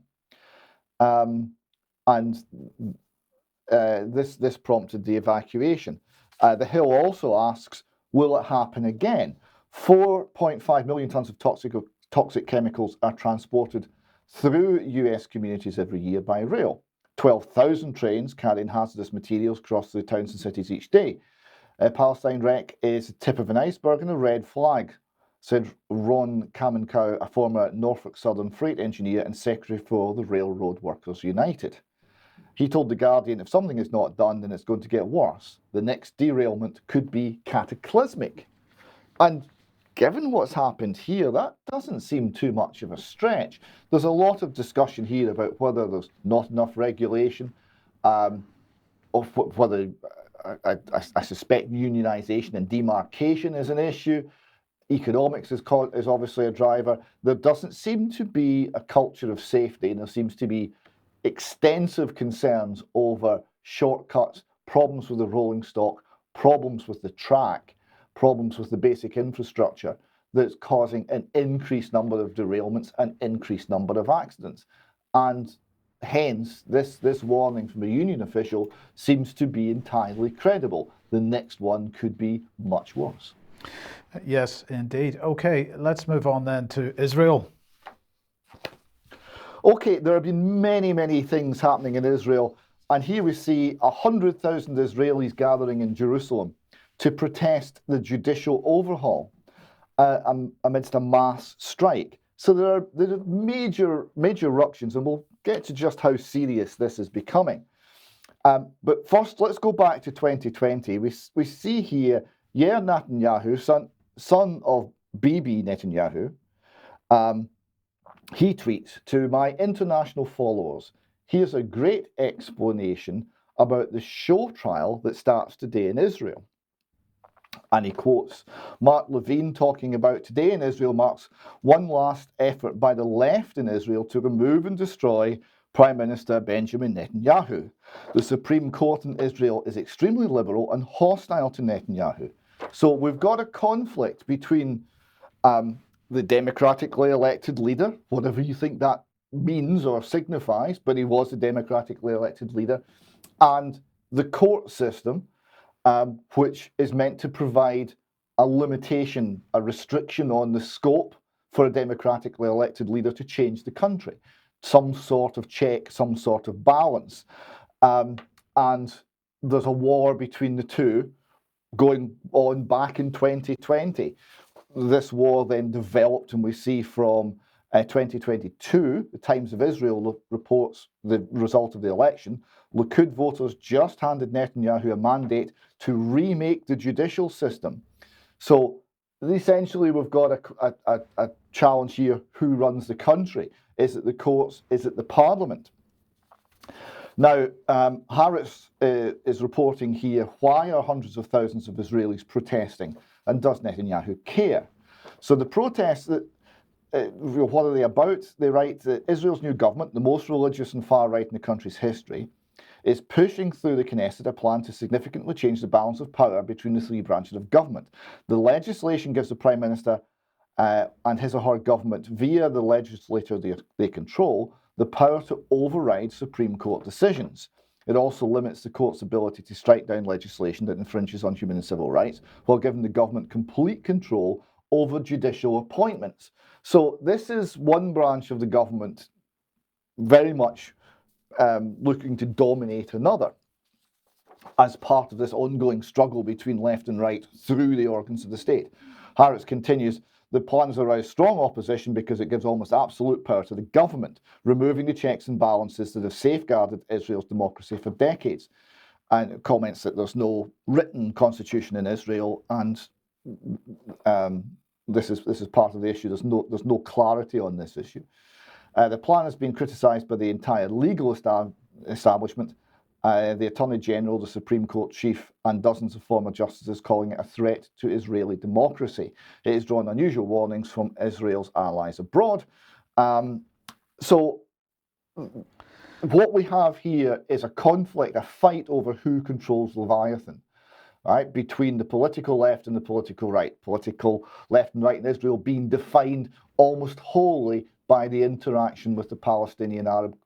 This prompted the evacuation. The Hill also asks, will it happen again? 4.5 million tons of toxic chemicals are transported through US communities every year by rail. 12,000 trains carrying hazardous materials cross the towns and cities each day. Palestine wreck is the tip of an iceberg and a red flag, said Ron Kamenkow, a former Norfolk Southern freight engineer and secretary for the Railroad Workers United. He told The Guardian, if something is not done, then it's going to get worse. The next derailment could be cataclysmic. And given what's happened here, that doesn't seem too much of a stretch. There's a lot of discussion here about whether there's not enough regulation, of whether I suspect unionisation and demarcation is an issue. Economics is obviously a driver. There doesn't seem to be a culture of safety, and there seems to be extensive concerns over shortcuts, problems with the rolling stock, problems with the track, problems with the basic infrastructure that's causing an increased number of derailments, an increased number of accidents. And hence, this warning from a union official seems to be entirely credible. The next one could be much worse. Yes, indeed. Okay, let's move on then to Israel. Okay, there have been many, many things happening in Israel, and here we see 100,000 Israelis gathering in Jerusalem to protest the judicial overhaul amidst a mass strike. So there are major ructions, and we'll get to just how serious this is becoming. But first, let's go back to 2020. We see here Yair Netanyahu, son of Bibi Netanyahu. He tweets, "To my international followers, here's a great explanation about the show trial that starts today in Israel." And he quotes Mark Levine talking about today in Israel marks one last effort by the left in Israel to remove and destroy Prime Minister Benjamin Netanyahu. The Supreme Court in Israel is extremely liberal and hostile to Netanyahu. So we've got a conflict between the democratically elected leader, whatever you think that means or signifies, but he was a democratically elected leader, and the court system, which is meant to provide a limitation, a restriction on the scope for a democratically elected leader to change the country. Some sort of check, some sort of balance. And there's a war between the two going on back in 2020. This war then developed, and we see from 2022, the Times of Israel reports the result of the election. Likud voters just handed Netanyahu a mandate to remake the judicial system. So essentially, we've got a challenge here. Who runs the country? Is it the courts? Is it the parliament? Now, Haaretz is reporting here, why are hundreds of thousands of Israelis protesting, and does Netanyahu care? So the protests, what are they about? They write that Israel's new government, the most religious and far right in the country's history, is pushing through the Knesset a plan to significantly change the balance of power between the three branches of government. The legislation gives the Prime Minister and his or her government, via the legislature they control, the power to override Supreme Court decisions. It also limits the court's ability to strike down legislation that infringes on human and civil rights, while giving the government complete control over judicial appointments. So this is one branch of the government very much looking to dominate another as part of this ongoing struggle between left and right through the organs of the state. Haaretz continues, the plan has aroused strong opposition because it gives almost absolute power to the government, removing the checks and balances that have safeguarded Israel's democracy for decades. And it comments that there's no written constitution in Israel, and this is part of the issue. There's no clarity on this issue. The plan has been criticised by the entire legal establishment, the Attorney General, the Supreme Court Chief, and dozens of former justices calling it a threat to Israeli democracy. It has drawn unusual warnings from Israel's allies abroad. So what we have here is a conflict, a fight over who controls Leviathan, right, between the political left and the political right. Political left and right in Israel being defined almost wholly by the interaction with the Palestinian Arab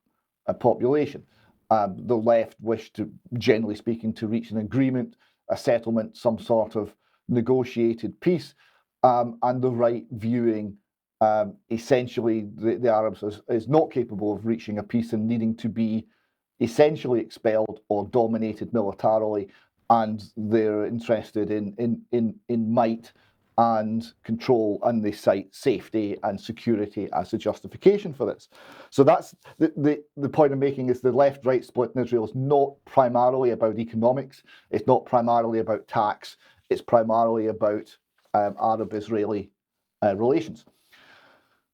population. The left wish to, generally speaking, to reach an agreement, a settlement, some sort of negotiated peace, and the right viewing essentially the Arabs as not capable of reaching a peace and needing to be essentially expelled or dominated militarily, and they're interested in might and control, and they cite safety and security as a justification for this. So that's the point I'm making, is the left-right split in Israel is not primarily about economics, it's not primarily about tax, it's primarily about Arab-Israeli relations.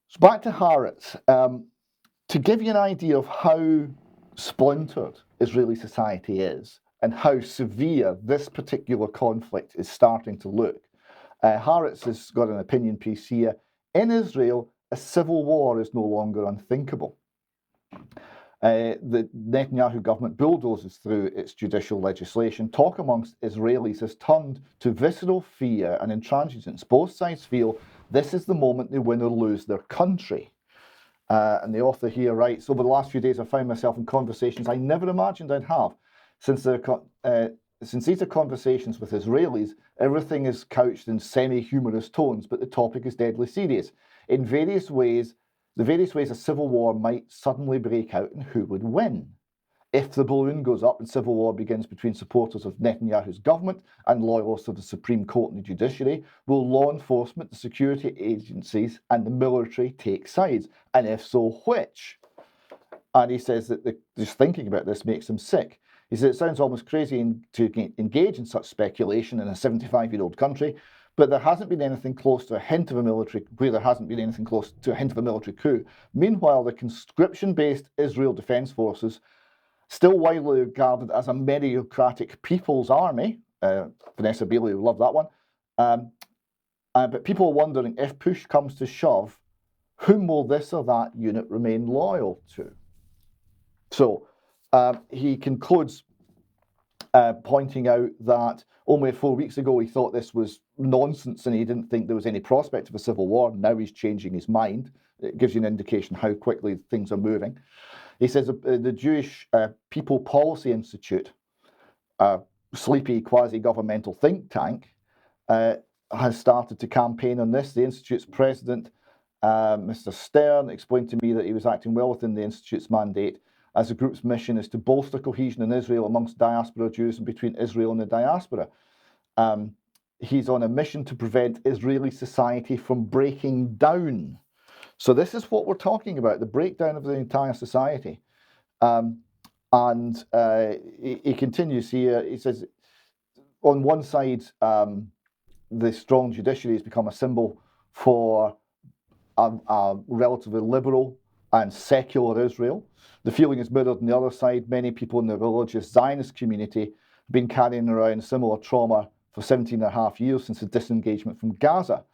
So back to Haaretz. To give you an idea of how splintered Israeli society is and how severe this particular conflict is starting to look, Haaretz has got an opinion piece here. In Israel, a civil war is no longer unthinkable. The Netanyahu government bulldozes through its judicial legislation. Talk amongst Israelis has turned to visceral fear and intransigence. Both sides feel this is the moment they win or lose their country. And the author here writes, over the last few days, I found myself in conversations I never imagined I'd have. Since these are conversations with Israelis, everything is couched in semi-humorous tones, but the topic is deadly serious. In various ways, the various ways a civil war might suddenly break out and who would win. If the balloon goes up and civil war begins between supporters of Netanyahu's government and loyalists of the Supreme Court and the judiciary, will law enforcement, the security agencies and the military take sides? And if so, which? And he says that just thinking about this makes him sick. He says it sounds almost crazy to engage in such speculation in a 75-year-old country, but there hasn't been anything close to a hint of a military coup. Meanwhile, the conscription-based Israel Defense Forces, still widely regarded as a meritocratic people's army, Vanessa Bailey will love that one, but people are wondering if push comes to shove, whom will this or that unit remain loyal to? So he concludes pointing out that only 4 weeks ago he thought this was nonsense and he didn't think there was any prospect of a civil war. Now he's changing his mind. It gives you an indication how quickly things are moving. He says the Jewish People Policy Institute, a sleepy quasi-governmental think tank, has started to campaign on this. The Institute's president, Mr. Stern, explained to me that he was acting well within the Institute's mandate, as the group's mission is to bolster cohesion in Israel amongst diaspora Jews and between Israel and the diaspora. He's on a mission to prevent Israeli society from breaking down. So this is what we're talking about, the breakdown of the entire society. He continues here, he says, on one side, the strong judiciary has become a symbol for a relatively liberal and secular Israel. The feeling is mirrored on the other side. Many people in the religious Zionist community have been carrying around similar trauma for 17 and a half years since the disengagement from Gaza.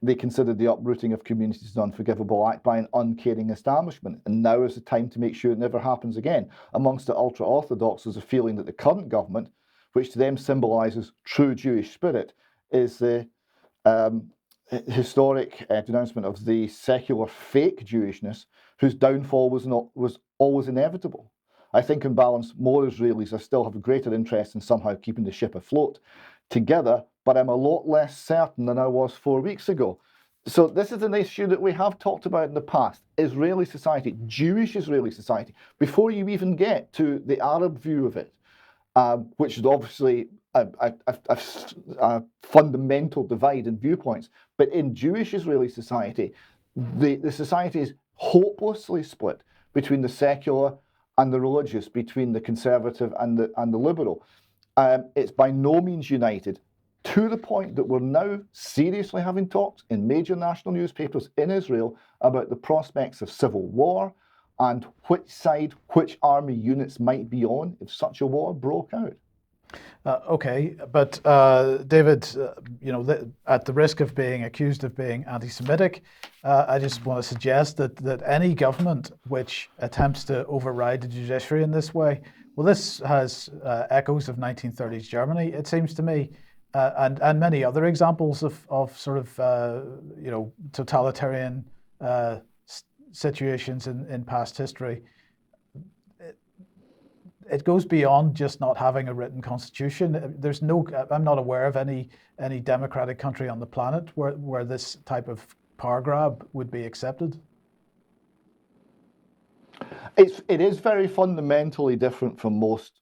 They considered the uprooting of communities an unforgivable act by an uncaring establishment, and now is the time to make sure it never happens again. Amongst the ultra-Orthodox, there's a feeling that the current government, which to them symbolises true Jewish spirit, is the historic denouncement of the secular fake Jewishness, whose downfall was always inevitable. I think, in balance, more Israelis still have a greater interest in somehow keeping the ship afloat together, but I'm a lot less certain than I was 4 weeks ago. So this is an issue that we have talked about in the past. Israeli society, Jewish Israeli society, before you even get to the Arab view of it, which is obviously a fundamental divide in viewpoints. But in Jewish Israeli society, the society is hopelessly split between the secular and the religious, between the conservative and the liberal. It's by no means united, to the point that we're now seriously having talks in major national newspapers in Israel about the prospects of civil war and which side, which army units might be on if such a war broke out. Okay, but David, at the risk of being accused of being anti-Semitic, I just want to suggest that any government which attempts to override the judiciary in this way, well, this has echoes of 1930s Germany, it seems to me, and many other examples of sort of totalitarian situations in past history. It goes beyond just not having a written constitution. I'm not aware of any democratic country on the planet where this type of power grab would be accepted. It is very fundamentally different from most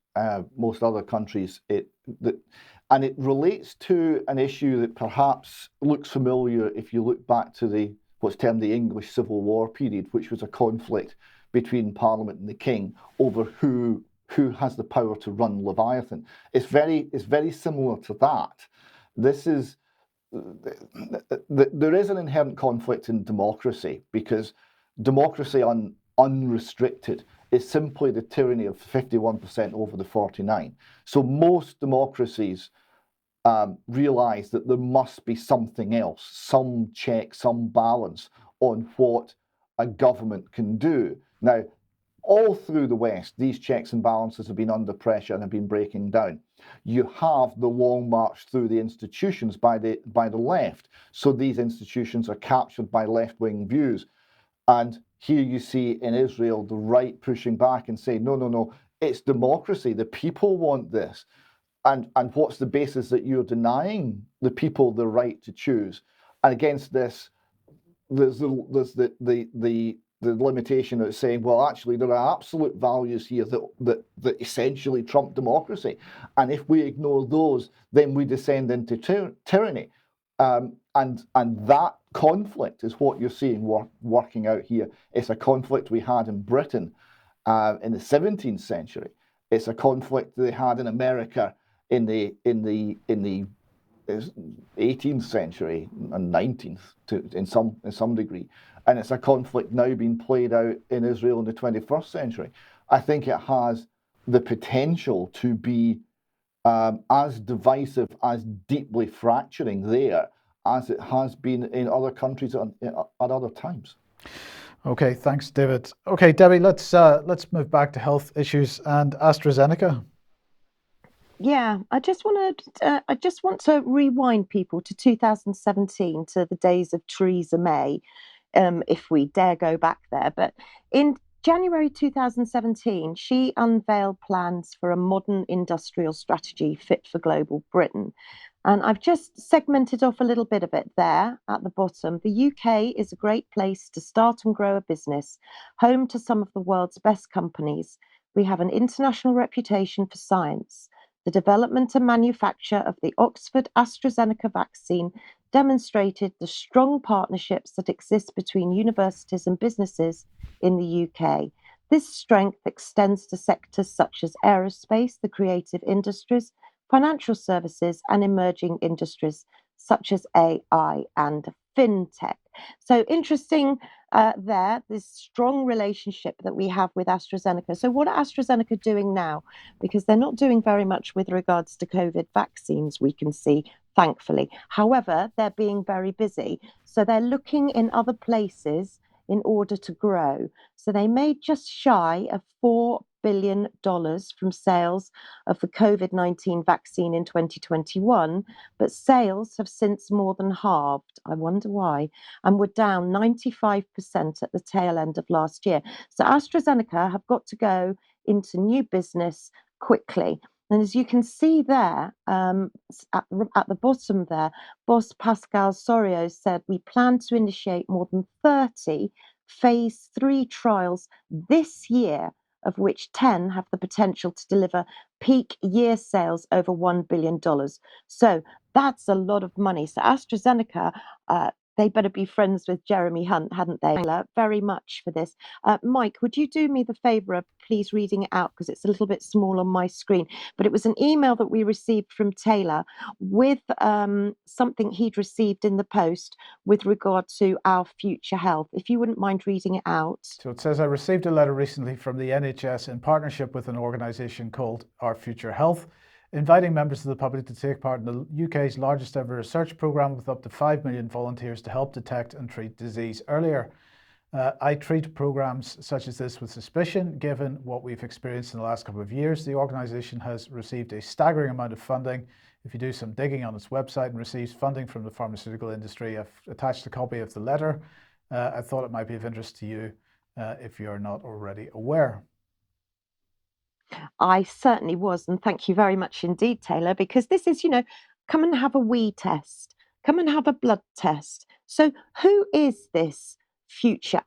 other countries. And it relates to an issue that perhaps looks familiar if you look back to what's termed the English Civil War period, which was a conflict between Parliament and the King over who has the power to run Leviathan. It's very similar to that. There is an inherent conflict in democracy, because democracy unrestricted is simply the tyranny of 51% over the 49. So most democracies realise that there must be something else, some check, some balance on what a government can do. Now, all through the West, these checks and balances have been under pressure and have been breaking down. You have the long march through the institutions by the left. So these institutions are captured by left-wing views. And here you see in Israel the right pushing back and saying, no, it's democracy. The people want this. And what's the basis that you're denying the people the right to choose? And against this, there's the limitation of saying, well, actually, there are absolute values here that essentially trump democracy. And if we ignore those, then we descend into tyranny. And that conflict is what you're seeing working out here. It's a conflict we had in Britain in the 17th century. It's a conflict they had in America in the 18th century and 19th in some degree, and it's a conflict now being played out in Israel in the 21st century. I think it has the potential to be as divisive, as deeply fracturing there as it has been in other countries at other times. Okay, thanks, David. Okay, Debbie, let's move back to health issues and AstraZeneca. Yeah, I just want to rewind people to 2017, to the days of Theresa May, if we dare go back there. But in January 2017, she unveiled plans for a modern industrial strategy fit for global Britain. And I've just segmented off a little bit of it there at the bottom. The UK is a great place to start and grow a business, home to some of the world's best companies. We have an international reputation for science. The development and manufacture of the Oxford AstraZeneca vaccine demonstrated the strong partnerships that exist between universities and businesses in the UK. This strength extends to sectors such as aerospace, the creative industries, financial services, and emerging industries such as AI and fintech. So interesting there, this strong relationship that we have with AstraZeneca. So what are AstraZeneca doing now? Because they're not doing very much with regards to COVID vaccines, we can see, thankfully. However, they're being very busy. So they're looking in other places in order to grow. So they made just shy of $4 billion from sales of the COVID-19 vaccine in 2021, but sales have since more than halved. I wonder why, and were down 95% at the tail end of last year. So AstraZeneca have got to go into new business quickly. And as you can see there, at the bottom there, boss Pascal Soriot said, we plan to initiate more than 30 phase 3 trials this year, of which 10 have the potential to deliver peak year sales over $1 billion. So that's a lot of money. So AstraZeneca, they better be friends with Jeremy Hunt, hadn't they? Very much for this. Mike, would you do me the favour of please reading it out, because it's a little bit small on my screen. But it was an email that we received from Taylor with something he'd received in the post with regard to our future health. If you wouldn't mind reading it out. So it says, I received a letter recently from the NHS in partnership with an organisation called Our Future Health, inviting members of the public to take part in the UK's largest ever research programme with up to 5 million volunteers to help detect and treat disease earlier. I treat programmes such as this with suspicion, given what we've experienced in the last couple of years. The organisation has received a staggering amount of funding. If you do some digging on its website, and receives funding from the pharmaceutical industry, I've attached a copy of the letter. I thought it might be of interest to you if you're not already aware. I certainly was, and thank you very much indeed, Taylor, because this is, come and have a wee test, come and have a blood test. So who is this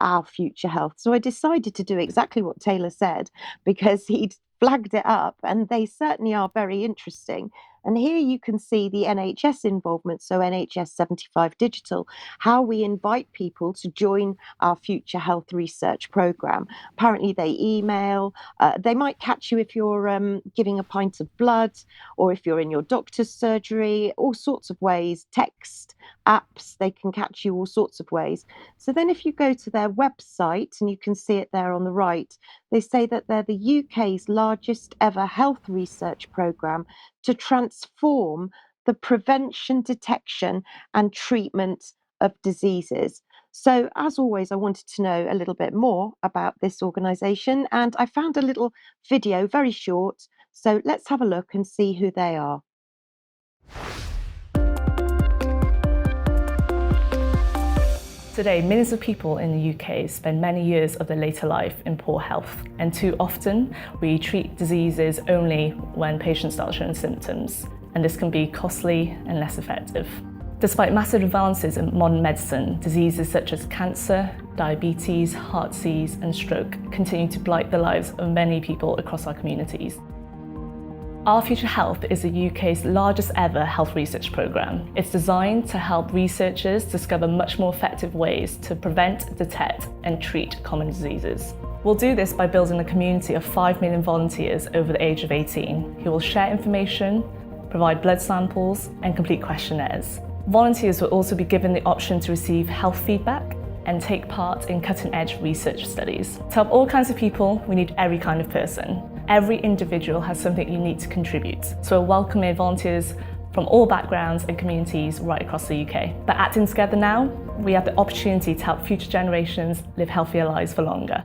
Our Future Health? So I decided to do exactly what Taylor said, because he'd flagged it up, and they certainly are very interesting. And here you can see the NHS involvement, so NHS 75 Digital, how we invite people to join our Future Health Research Programme. Apparently they email, they might catch you if you're giving a pint of blood, or if you're in your doctor's surgery, all sorts of ways, text, apps, they can catch you all sorts of ways. So then if you go to their website, and you can see it there on the right, they say that they're the UK's largest ever health research programme to transform the prevention, detection, and treatment of diseases. So, as always, I wanted to know a little bit more about this organisation, and I found a little video, very short. So, let's have a look and see who they are. Today, millions of people in the UK spend many years of their later life in poor health, and too often we treat diseases only when patients start showing symptoms, and this can be costly and less effective. Despite massive advances in modern medicine, diseases such as cancer, diabetes, heart disease, and stroke continue to blight the lives of many people across our communities. Our Future Health is the UK's largest ever health research programme. It's designed to help researchers discover much more effective ways to prevent, detect and treat common diseases. We'll do this by building a community of 5 million volunteers over the age of 18 who will share information, provide blood samples and complete questionnaires. Volunteers will also be given the option to receive health feedback and take part in cutting-edge research studies. To help all kinds of people, we need every kind of person. Every individual has something unique to contribute, so we're welcoming volunteers from all backgrounds and communities right across the UK. By acting together now, we have the opportunity to help future generations live healthier lives for longer.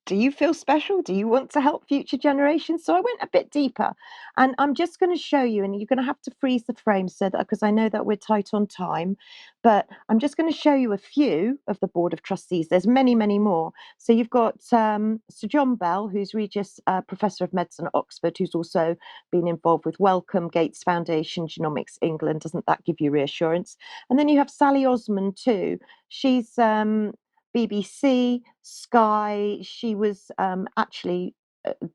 Do you feel special? Do you want to help future generations? So I went a bit deeper, and I'm just going to show you, and you're going to have to freeze the frame so that, because I know that we're tight on time, but I'm just going to show you a few of the Board of Trustees. There's many, many more. So you've got Sir John Bell, who's Regius Professor of Medicine at Oxford, who's also been involved with Wellcome, Gates Foundation, Genomics England. Doesn't that give you reassurance? And then you have Sally Osmond too. She's BBC, Sky. She was actually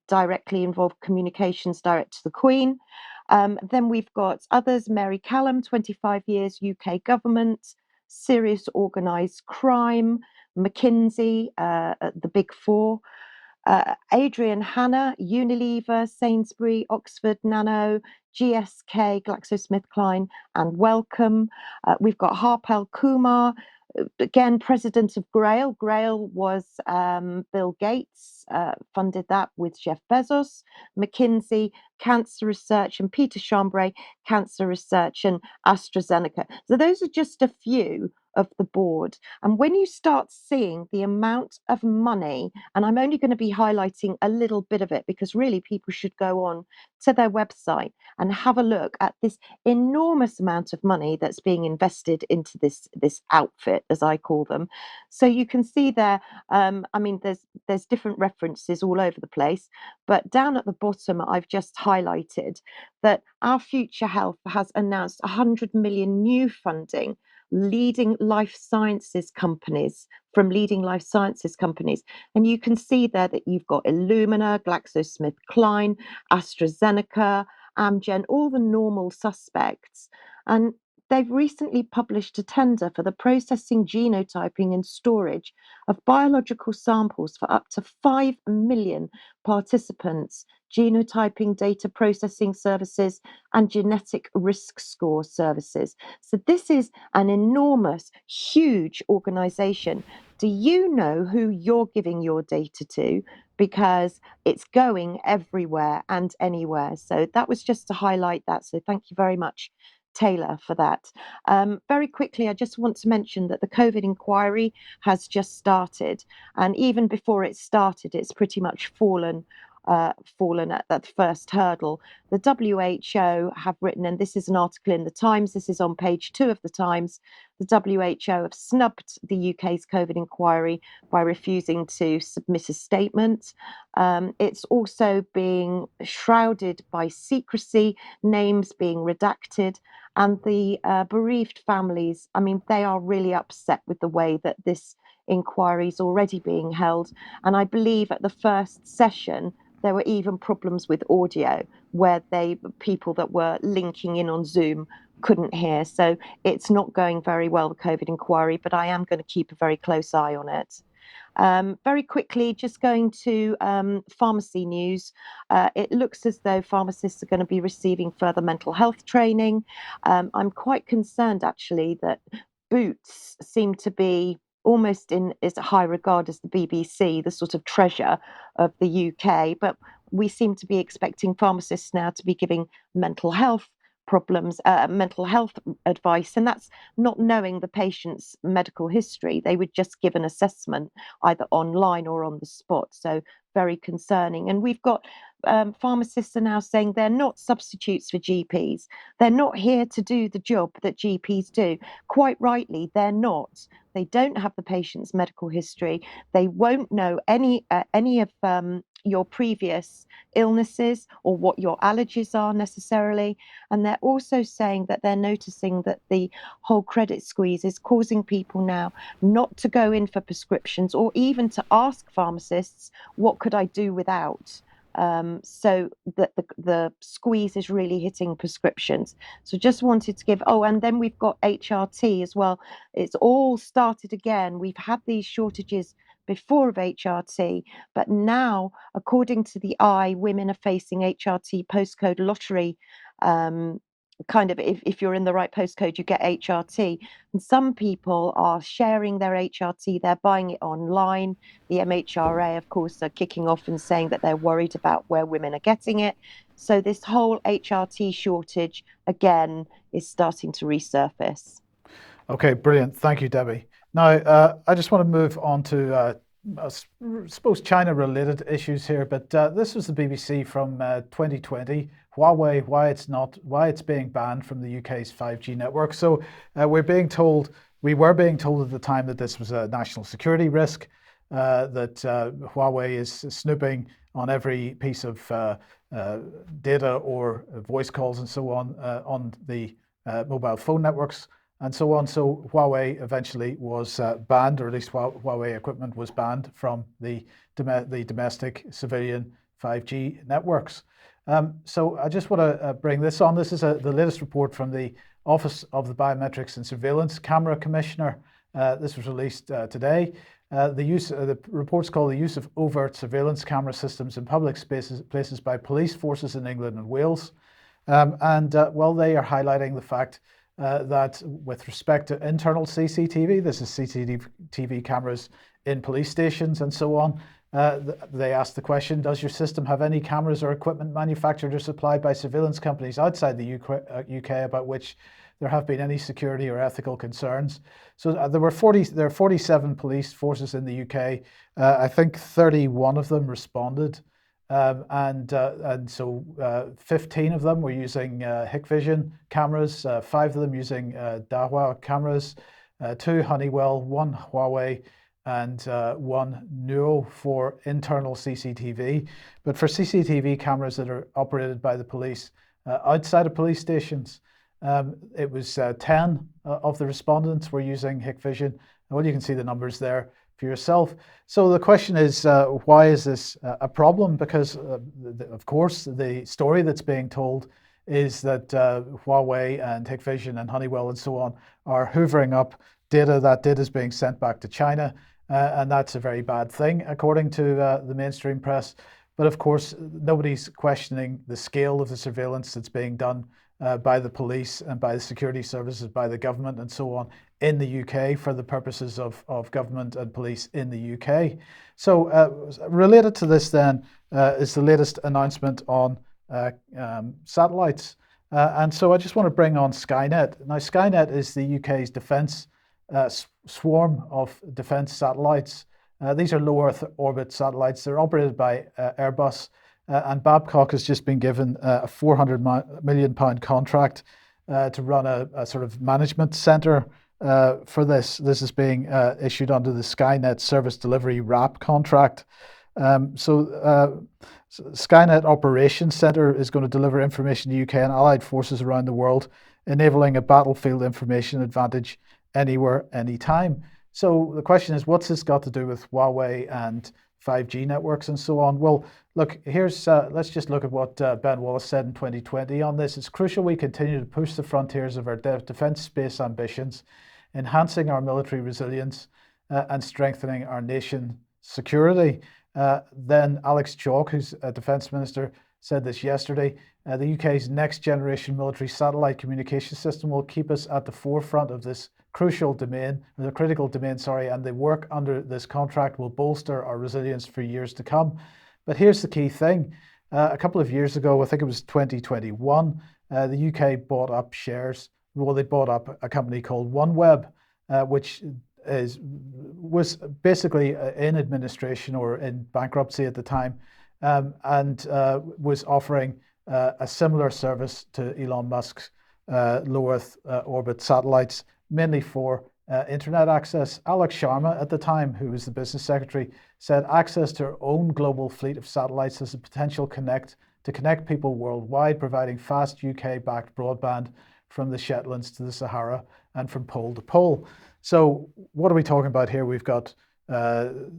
directly involved, communications director to the Queen. Then we've got others, Mary Callum, 25 years, UK government, serious organised crime, McKinsey, the Big Four. Adrian Hanna, Unilever, Sainsbury, Oxford Nano, GSK, GlaxoSmithKline, and Wellcome. We've got Harpal Kumar, again, president of Grail. Grail was Bill Gates, funded that with Jeff Bezos. McKinsey, Cancer Research, and Peter Chambray, Cancer Research, and AstraZeneca. So those are just a few of the board. And when you start seeing the amount of money, and I'm only going to be highlighting a little bit of it because really people should go on to their website and have a look at this enormous amount of money that's being invested into this outfit, as I call them. So you can see there, I mean, there's different references all over the place, but down at the bottom, I've just highlighted that Our Future Health has announced 100 million new funding leading life sciences companies, from leading life sciences companies. And you can see there that you've got Illumina, GlaxoSmithKline, AstraZeneca, Amgen, all the normal suspects. And they've recently published a tender for the processing, genotyping and storage of biological samples for up to 5 million participants, genotyping, data processing services, and genetic risk score services. So this is an enormous, huge organisation. Do you know who you're giving your data to? Because it's going everywhere and anywhere. So that was just to highlight that. So thank you very much, Taylor, for that. Very quickly, I just want to mention that the COVID inquiry has just started. And even before it started, it's pretty much fallen at that first hurdle. The WHO have written, and this is an article in the Times, this is on page 2 of the Times, the WHO have snubbed the UK's COVID inquiry by refusing to submit a statement. It's also being shrouded by secrecy, names being redacted, and the bereaved families, I mean, they are really upset with the way that this inquiry is already being held. And I believe at the first session, there were even problems with audio where people that were linking in on Zoom couldn't hear. So it's not going very well, the COVID inquiry, but I am going to keep a very close eye on it. Very quickly, just going to pharmacy news. It looks as though pharmacists are going to be receiving further mental health training. I'm quite concerned, actually, that Boots seem to be almost in as high regard as the BBC, the sort of treasure of the UK. But we seem to be expecting pharmacists now to be giving mental health mental health advice, and that's not knowing the patient's medical history. They would just give an assessment either online or on the spot. So very concerning. And we've got pharmacists are now saying they're not substitutes for GPs. They're not here to do the job that GPs do. Quite rightly, they're not. They don't have the patient's medical history. They won't know any of your previous illnesses or what your allergies are necessarily. And they're also saying that they're noticing that the whole credit squeeze is causing people now not to go in for prescriptions or even to ask pharmacists, what could I do without? So that the squeeze is really hitting prescriptions. So just wanted to give, and then we've got HRT as well. It's all started again. We've had these shortages before of HRT, but now, according to the Eye, women are facing HRT postcode lottery. Kind of, if you're in the right postcode, you get HRT. And some people are sharing their HRT, they're buying it online. The MHRA, of course, are kicking off and saying that they're worried about where women are getting it. So this whole HRT shortage, again, is starting to resurface. Okay, brilliant. Thank you, Debbie. Now, I just want to move on to, I suppose, China-related issues here, but this was the BBC from 2020. Huawei, why it's being banned from the UK's 5G network. So we were being told at the time that this was a national security risk, that Huawei is snooping on every piece of data or voice calls and so on the mobile phone networks and so on. So Huawei eventually was banned, or at least Huawei equipment was banned from the domestic civilian 5G networks. So I just want to bring this on. This is the latest report from the Office of the Biometrics and Surveillance Camera Commissioner. This was released today. The report's called "The Use of Overt Surveillance Camera Systems in Public Places by Police Forces in England and Wales." They are highlighting the fact that with respect to internal CCTV, this is CCTV cameras in police stations and so on, they asked the question, does your system have any cameras or equipment manufactured or supplied by surveillance companies outside the UK about which there have been any security or ethical concerns? So there are 47 police forces in the UK. I think 31 of them responded. And so 15 of them were using Hikvision cameras, 5 of them using Dahua cameras, 2 Honeywell, 1 Huawei, and 1 Nuo for internal CCTV. But for CCTV cameras that are operated by the police outside of police stations, it was 10 of the respondents were using Hikvision. Well, you can see the numbers there for yourself. So the question is, why is this a problem? Because, of course, the story that's being told is that Huawei and Hikvision and Honeywell and so on are hoovering up data. That data is being sent back to China, and that's a very bad thing, according to the mainstream press. But of course, nobody's questioning the scale of the surveillance that's being done by the police and by the security services, by the government and so on in the UK for the purposes of government and police in the UK. So related to this then is the latest announcement on satellites. And so I just want to bring on Skynet. Now, Skynet is the UK's defence swarm of defence satellites. These are low Earth orbit satellites. They're operated by Airbus. And Babcock has just been given a £400 million contract to run a sort of management centre for this. This is being issued under the Skynet Service Delivery RAP contract. So Skynet Operations Centre is going to deliver information to UK and allied forces around the world, enabling a battlefield information advantage anywhere, anytime. So the question is, what's this got to do with Huawei and 5G networks and so on? Well, look, here's let's just look at what Ben Wallace said in 2020 on this. It's crucial we continue to push the frontiers of our defence space ambitions, enhancing our military resilience and strengthening our nation security. Then Alex Chalk, who's a defence minister, said this yesterday. The UK's next generation military satellite communication system will keep us at the forefront of this critical domain, and the work under this contract will bolster our resilience for years to come. But here's the key thing. A couple of years ago, I think it was 2021, the UK bought up shares. Well, they bought up a company called OneWeb, which was basically in administration or in bankruptcy at the time, and was offering a similar service to Elon Musk's low Earth orbit satellites, mainly for internet access. Alex Sharma at the time, who was the business secretary, said access to our own global fleet of satellites has the potential to connect people worldwide, providing fast UK-backed broadband from the Shetlands to the Sahara and from pole to pole. So what are we talking about here? We've got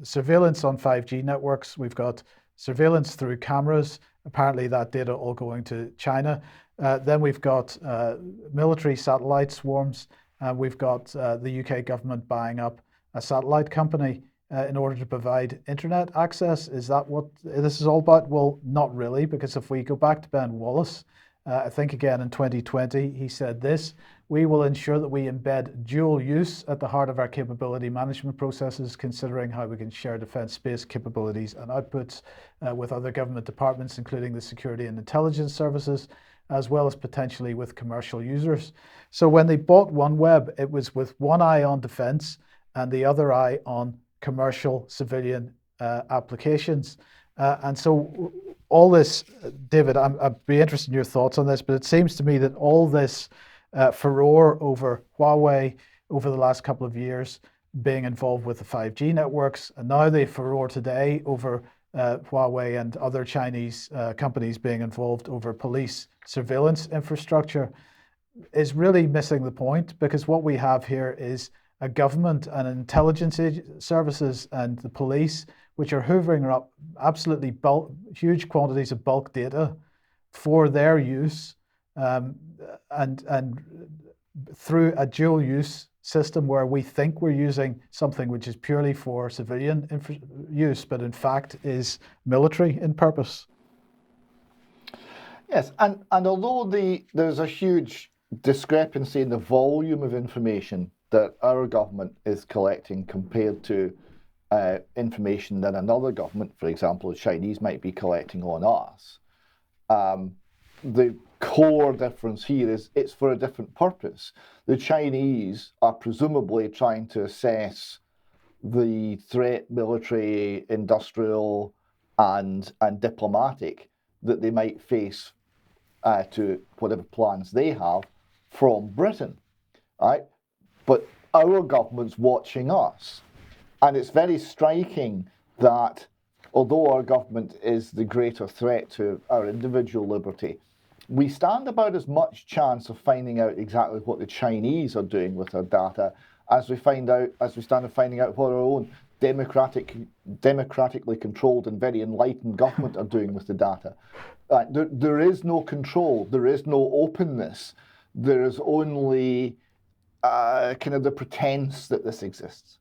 surveillance on 5G networks. We've got surveillance through cameras. Apparently that data all going to China. Then we've got military satellite swarms. We've got the UK government buying up a satellite company in order to provide internet access. Is that what this is all about? Well, not really, because if we go back to Ben Wallace, I think again in 2020, he said this: we will ensure that we embed dual use at the heart of our capability management processes, considering how we can share defence space capabilities and outputs with other government departments, including the security and intelligence services, as well as potentially with commercial users. So when they bought OneWeb, it was with one eye on defence and the other eye on commercial civilian applications. And so all this, David, I'd be interested in your thoughts on this, but it seems to me that all this furore over Huawei over the last couple of years being involved with the 5G networks, and now the furore today over Huawei and other Chinese companies being involved over police surveillance infrastructure, is really missing the point, because what we have here is a government and intelligence services and the police which are hoovering up absolutely huge quantities of bulk data for their use, and through a dual use system where we think we're using something which is purely for civilian use, but in fact is military in purpose. Yes, and although there's a huge discrepancy in the volume of information that our government is collecting compared to information that another government, for example, the Chinese, might be collecting on us, the core difference here is it's for a different purpose. The Chinese are presumably trying to assess the threat, military, industrial, and diplomatic, that they might face to whatever plans they have from Britain, right? But our government's watching us. And it's very striking that although our government is the greater threat to our individual liberty, we stand about as much chance of finding out exactly what the Chinese are doing with our data as we stand of finding out what our own democratically controlled and very enlightened government are doing with the data. There is no control, there is no openness, there is only kind of the pretense that this exists.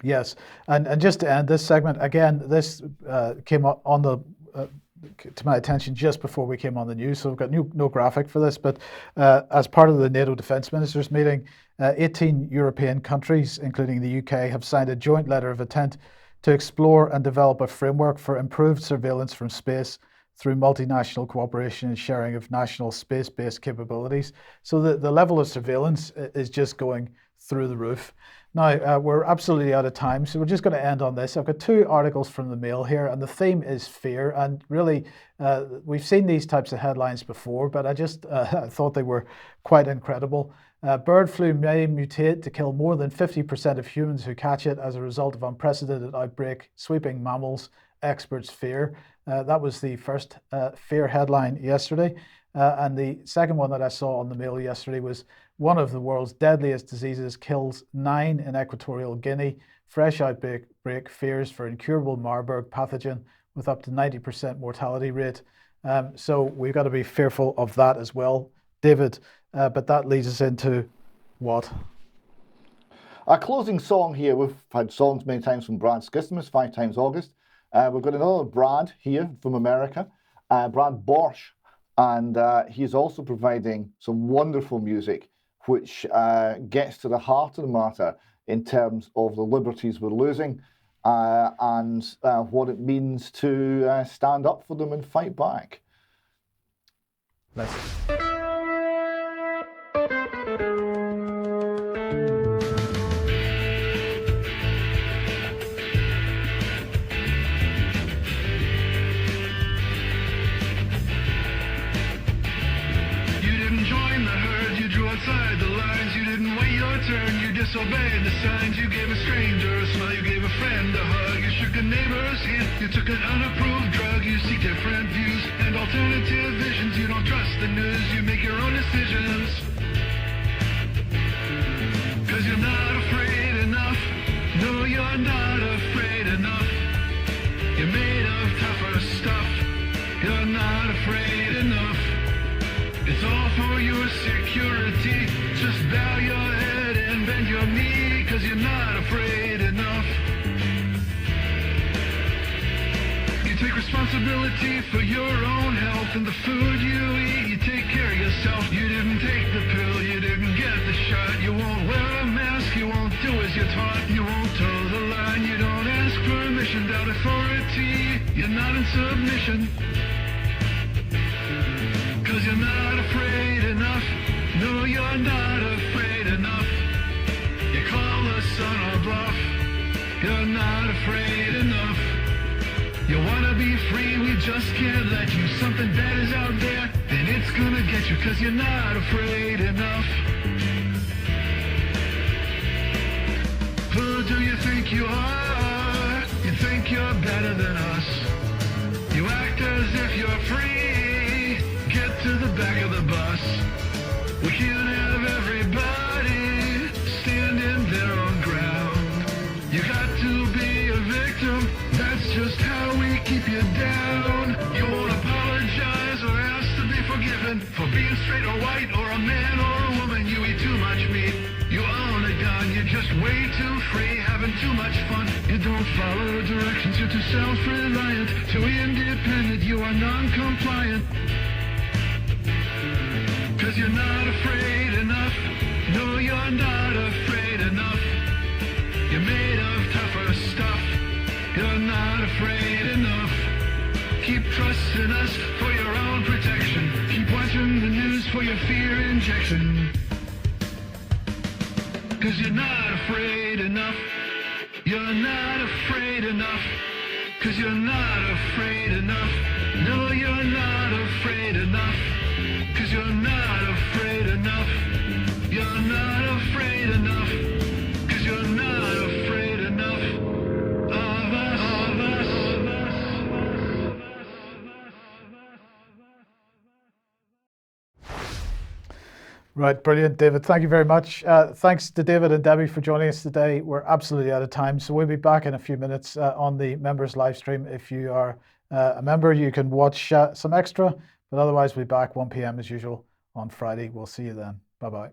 Yes, and just to end this segment, again, this came on the to my attention just before we came on the news, so we've got no graphic for this, but as part of the NATO defence ministers meeting, 18 European countries, including the UK, have signed a joint letter of intent to explore and develop a framework for improved surveillance from space through multinational cooperation and sharing of national space-based capabilities. So the level of surveillance is just going through the roof. Now, we're absolutely out of time, so we're just going to end on this. I've got two articles from the Mail here, and the theme is fear. And really, we've seen these types of headlines before, but I just thought they were quite incredible. Bird flu may mutate to kill more than 50% of humans who catch it as a result of unprecedented outbreak sweeping mammals, experts fear. That was the first fear headline yesterday. And the second one that I saw on the Mail yesterday was one of the world's deadliest diseases kills 9 in Equatorial Guinea. Fresh outbreak fears for incurable Marburg pathogen with up to 90% mortality rate. So we've got to be fearful of that as well, David. But that leads us into what? Our closing song here, we've had songs many times from Brad Skismus, 5 Times August. We've got another Brad here from America, Brad Borsch. And he's also providing some wonderful music which gets to the heart of the matter in terms of the liberties we're losing and what it means to stand up for them and fight back. Let's. Disobeyed the signs. You gave a stranger a smile, you gave a friend a hug, you shook a neighbor's hand, you took an unapproved drug. You see different views and alternative visions. You don't trust the news, you make your own decisions. Cause you're not afraid enough. No, you're not afraid enough. You're made of tougher stuff. You're not afraid enough. It's all for your security. Just bow your head and bend your knee, cause you're not afraid enough. You take responsibility for your own health and the food you eat. You take care of yourself. You didn't take the pill, you didn't get the shot. You won't wear a mask, you won't do as you're taught. You won't toe the line, you don't ask permission. Doubt authority, you're not in submission. Cause you're not afraid enough. No, you're not afraid enough. You call us on our bluff. You're not afraid enough. You wanna be free, we just can't let you. Something bad is out there, and it's gonna get you. Cause you're not afraid enough. Who do you think you are? You think you're better than us. You act as if you're free. Get to the back of the bus. We can't have everybody standing their own ground. You got to be a victim, that's just how we keep you down. You won't apologize or ask to be forgiven for being straight or white or a man or a woman. You eat too much meat, you own a gun, you're just way too free, having too much fun. You don't follow directions, you're too self-reliant, too independent, you are non-compliant. Cause you're not afraid enough. No, you're not afraid enough. You're made of tougher stuff. You're not afraid enough. Keep trusting us for your own protection. Keep watching the news for your fear injection. Cause you're not afraid enough. You're not afraid enough. Cause you're not afraid enough. No, you're not afraid enough. Cause you're not afraid enough. You're not afraid enough. Cause you're not afraid enough of us. Right, brilliant, David. Thank you very much. Thanks to David and Debbie for joining us today. We're absolutely out of time, so we'll be back in a few minutes on the members live stream. If you are a member, you can watch some extra, but otherwise we'll be back 1 p.m. as usual on Friday. We'll see you then. Bye-bye.